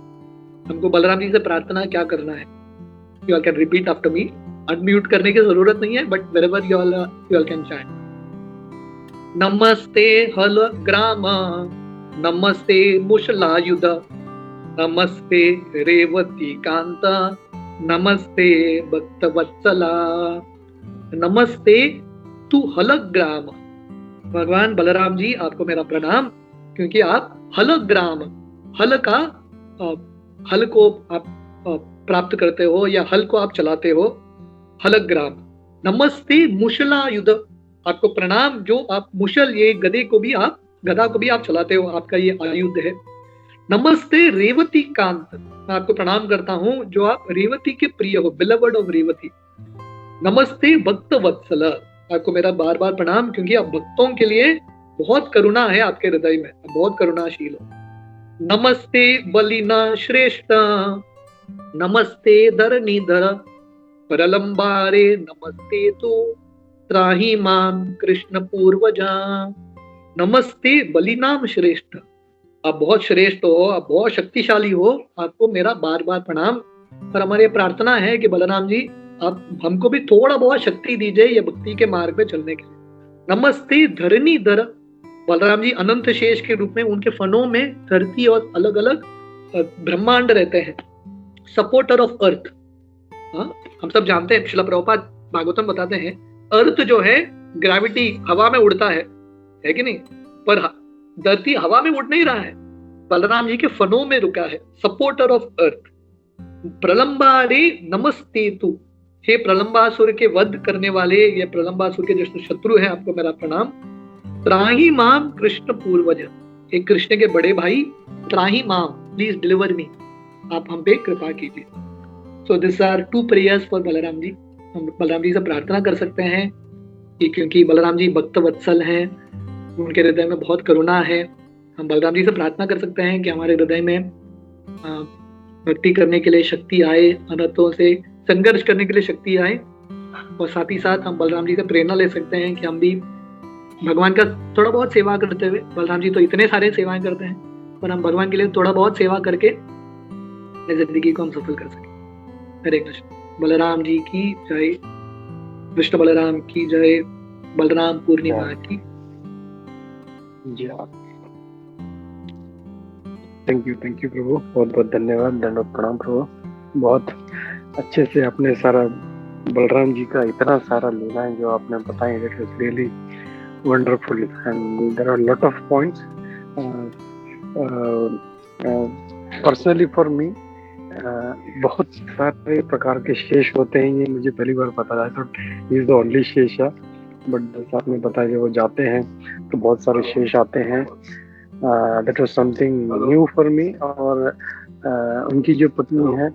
हमको बलराम जी से प्रार्थना क्या करना है? You all can repeat after me. Unmute करने की जरूरत नहीं है, but wherever you all can chant. नमस्ते हलग्राम, नमस्ते मुशलायुध, नमस्ते रेवती कांता, नमस्ते भक्तवत्सला, नमस्ते तू हलग्राम। भगवान बलराम जी आपको मेरा प्रणाम, क्योंकि आप हलग्राम, हल का हल को आप प्राप्त करते हो या हल को आप चलाते हो, हलग्राम। नमस्ते मुशलायुध, आपको प्रणाम जो आप मुशल, ये गदे को भी आप, गदा को भी आप चलाते हो, आपका ये आयुध है। नमस्ते रेवती कांत, मैं आपको प्रणाम करता हूं जो आप रेवती के प्रिय हो, बिलवड ऑफ रेवती। नमस्ते भक्त वत्सल, आपको मेरा बार बार प्रणाम, क्योंकि आप भक्तों के लिए बहुत करुणा है आपके हृदय में, बहुत करुणाशील हो। नमस्ते बलिना श्रेष्ठ, नमस्ते धरणीधर, प्रलंबारे नमस्ते तू, त्राही माम कृष्ण पूर्वजा। नमस्ते बलिनाम श्रेष्ठ, आप बहुत श्रेष्ठ हो, आप बहुत शक्तिशाली हो, आपको मेरा बार बार प्रणाम। और हमारी प्रार्थना है कि बलराम जी आप हमको भी थोड़ा बहुत शक्ति दीजिए ये भक्ति के मार्ग पे चलने के लिए। नमस्ते धरणीधर, बलराम जी अनंत शेष के रूप में उनके फनों में धरती और अलग अलग ब्रह्मांड रहते हैं। सपोर्टर ऑफ अर्थ, हम सब जानते हैं, श्रील प्रभुपाद भागवतम बताते हैं, अर्थ जो है ग्रेविटी हवा में उड़ता है कि नहीं, पर धरती हवा में उड़ नहीं रहा है, बलराम जी के फनों में रुका है। Supporter of earth. प्रलंबारे नमस्ते तू, हे प्रलंबासुर के वध करने वाले, ये प्रलंबासुर के जो शत्रु है, आपको मेरा प्रणाम। त्राही माम कृष्ण पूर्वज, हे कृष्ण के बड़े भाई, त्राही माम, प्लीज डिलीवर मी, आप हम पे कृपा कीजिए। So this are 2 prayers for Balram ji. हम बलराम जी से प्रार्थना कर सकते हैं कि क्योंकि बलराम जी भक्त वत्सल हैं, उनके हृदय में बहुत करुणा है, हम बलराम जी से प्रार्थना कर सकते हैं कि हमारे हृदय में भक्ति करने के लिए शक्ति आए, अनर्थों से संघर्ष करने के लिए शक्ति आए। और साथ ही साथ हम बलराम जी से प्रेरणा ले सकते हैं कि हम भी भगवान का थोड़ा बहुत सेवा करते हुए, बलराम जी तो इतने सारे सेवाएं करते हैं, पर हम भगवान के लिए थोड़ा बहुत सेवा करके जिंदगी को हम सफल कर सकें। हरे कृष्ण। बलराम जी की जय, कृष्ण बलराम की जय, बलराम पूर्णिमा की जय। थैंक यू प्रभु, बहुत बहुत धन्यवाद, दंडवत प्रणाम प्रभु। बहुत अच्छे से आपने सारा बलराम जी का इतना सारा लीला है जो आपने बताया, that was really wonderful and there are lot of points. Personally for me बहुत सारे प्रकार के शेष होते हैं, ये मुझे पहली बार पता था। तो इज द ओनली शेष है, बट जैसा आपने बताया वो जाते हैं तो बहुत सारे शेष आते हैं। That was something new for me. और उनकी जो पत्नी है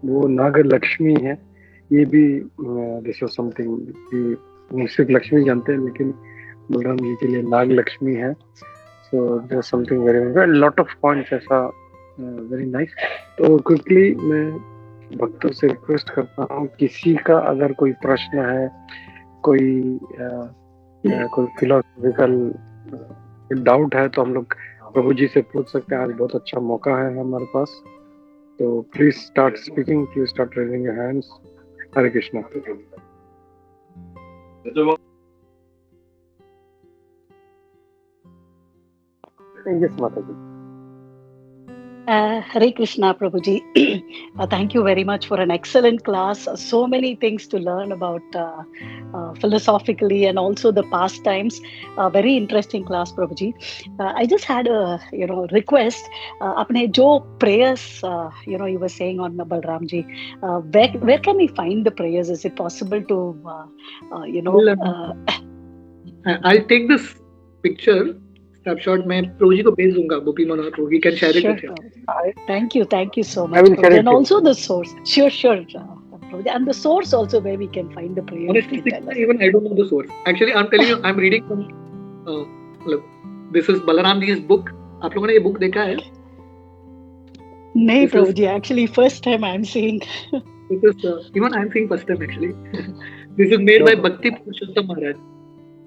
वो नाग लक्ष्मी है, ये भी दिस वाज समथिंग कि सिर्फ लक्ष्मी जानते हैं, लेकिन बलराम जी के लिए नाग लक्ष्मी है। So that was something very lot of points, ऐसा वेरी नाइस। तो क्विकली मैं भक्तों से रिक्वेस्ट करता हूँ, किसी का अगर कोई प्रश्न है, कोई फिलोसॉफिकल डाउट है, तो हम लोग प्रभु जी से पूछ सकते हैं। आज बहुत अच्छा मौका है हमारे पास, तो please start speaking, please start raising your hands. Hare Krishna. Yes माता जी। Hare Krishna, Prabhuji. Thank you very much for an excellent class. So many things to learn about philosophically and also the pastimes. Very interesting class, Prabhuji. I just had a request. Apne jo prayers you were saying on Balram ji, where can we find the prayers? Is it possible to I'll take this picture snapshot, मैं प्रभु जी को भेज दूंगा, गोपी मनोहर प्रभु, he can share it with you. Thank you so much. And also the source. Sure. And the source also, where we can find the prayer. Honestly, even I don't know the source. Actually, I'm telling you, I'm reading from this is Balaram ji's book. आप लोगों ने ये book देखा है? नहीं प्रभु जी, actually first time I'm seeing. This is even I'm seeing first time actually. This is made by Bhakti Purushottam Maharaj.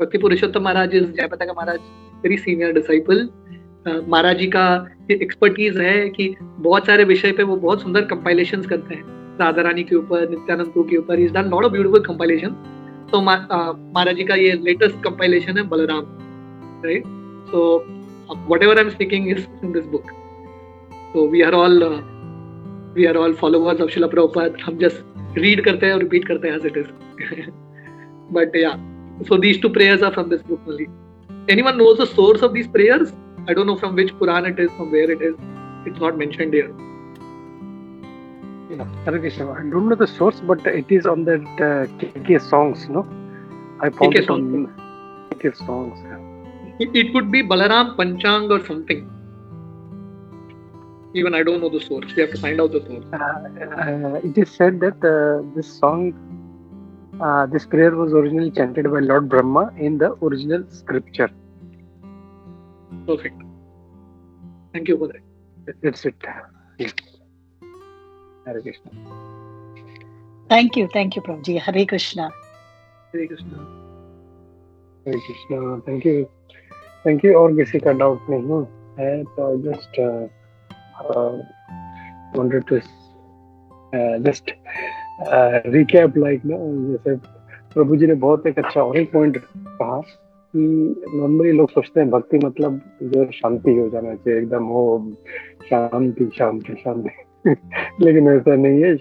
Bhakti Purushottam Maharaj is Jayapataka Maharaj, very senior disciple. महाराज जी का ये expertise है कि बहुत सारे विषय पे वो बहुत सुंदर कंपाइलेशंस करते हैं, राधा रानी के ऊपर, नित्यानंद के ऊपर। Is done lot of beautiful compilation. तो महाराज जी का ये लेटेस्ट कंपाइलेशन है Balram, right? So whatever I am speaking is in this book. So we are all followers of Srila Prabhupada. हम जस्ट रीड करते हैं और रिपीट करते हैं as it is. But yeah, so these 2 prayers are from this book only. Anyone knows the source of these prayers? I don't know from which Puran it is, from where it is. It's not mentioned here. Hare Krishna. I don't know the source, but it is on that KK songs, no? I found KK it on KK songs. It could be Balaram Panchang or something. Even I don't know the source. We have to find out the source. It is said that this song, this prayer was originally chanted by Lord Brahma in the original scripture. Perfect. Thank you for that. It's it. Yeah. Hare Krishna. Thank you, Prabhuji. Hare Krishna. Hare Krishna. Hare Krishna. Thank you. और किसी का doubt नहीं है तो just wanted to just recap like ना, जैसे प्रभु जी ने बहुत एक अच्छा और एक पॉइंट कहा कि नॉर्मली लोग सोचते हैं भक्ति मतलब जो शांति हो जाना चाहिए एकदम हो शांति लेकिन ऐसा नहीं है।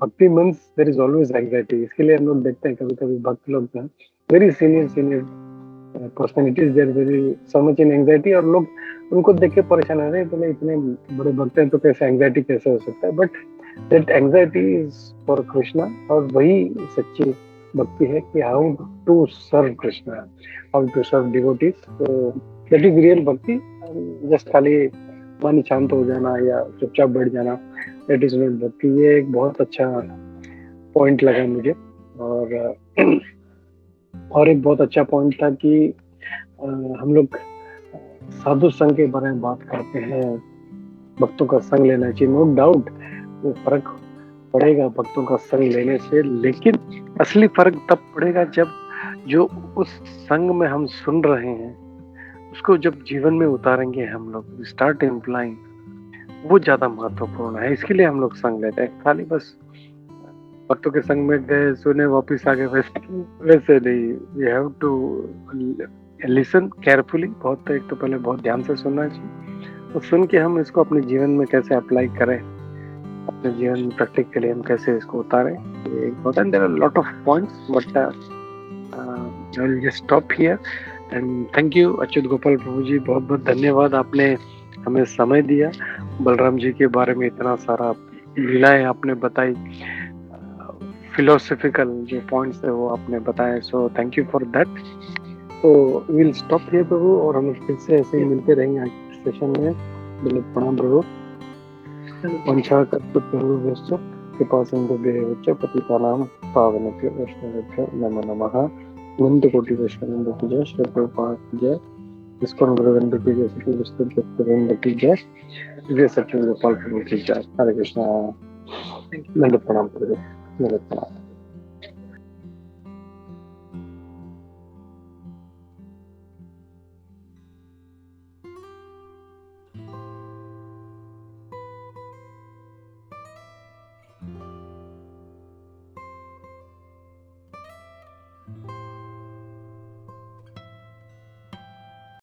Bhakti means there is always anxiety. इसके लिए हम लोग देखते हैं कभी भक्त लोग very senior personalities there very so much in anxiety और लोग उनको देख के परेशान हो रहे हैं, तो इतने बड़े भक्त हैं तो कैसे एंजाइटी कैसे हो सकता है। But that anxiety is for Krishna और वही सच्ची भक्ति है कि how to serve Krishna, how to serve devotees. तो that is real bhakti. Just खाली मन शांत हो जाना या चुपचाप बैठ जाना, दैट इज नॉट भक्ति। ये एक बहुत अच्छा पॉइंट लगा मुझे। और एक बहुत अच्छा पॉइंट था कि हम लोग साधु संघ के बारे में बात करते हैं, भक्तों का संग लेना चाहिए। नो डाउट वो फर्क पड़ेगा भक्तों का संग लेने से, लेकिन असली फर्क तब पड़ेगा जब जो उस संग में हम सुन रहे हैं उसको जब जीवन में उतारेंगे हम लोग, स्टार्ट इम्प्लाइंग, वो ज्यादा महत्वपूर्ण है। इसके लिए हम लोग संग लेते हैं। खाली बस भक्तों के संग में गए, सुने, वापिस आ गए, वैसे नहीं। We have to listen carefully. बहुत एक तो पहले बहुत ध्यान से सुनना चाहिए और सुन के हम इसको अपने जीवन में कैसे अप्लाई करें, अपने जीवन में प्रैक्टिकली हम कैसे इसको उतारें, ये important. There are lot of points but I will just stop here and thank you Achyut Gopal Prabhu ji, बहुत बहुत धन्यवाद। आपने हमें समय दिया, बलराम जी के बारे में इतना सारा लीलाएं आपने बताई, फिलोसॉफिकल जो पॉइंट्स है वो आपने बताए। So thank you for that. तो विल स्टॉप हियर प्रभु और हम फिर से ऐसे ही मिलते रहेंगे आज के सेशन में। बिल्कुल प्रणाम प्रभु। वंशा कर्तृभ्यो कृपा सिंधु बेवच पतितानां पावनेभ्यो वैष्णवेभ्यो नमो नमः। अनंत कोटि वैष्णव की जय, श्री प्रभुपाद की जय, इस्कॉन गुरुवृंद की जय, श्री विष्णु भक्तवृंद की जय, जय सच्चिदानंद गोपाल प्रभु की जय। हरे कृष्णा। प्रणाम प्रभु।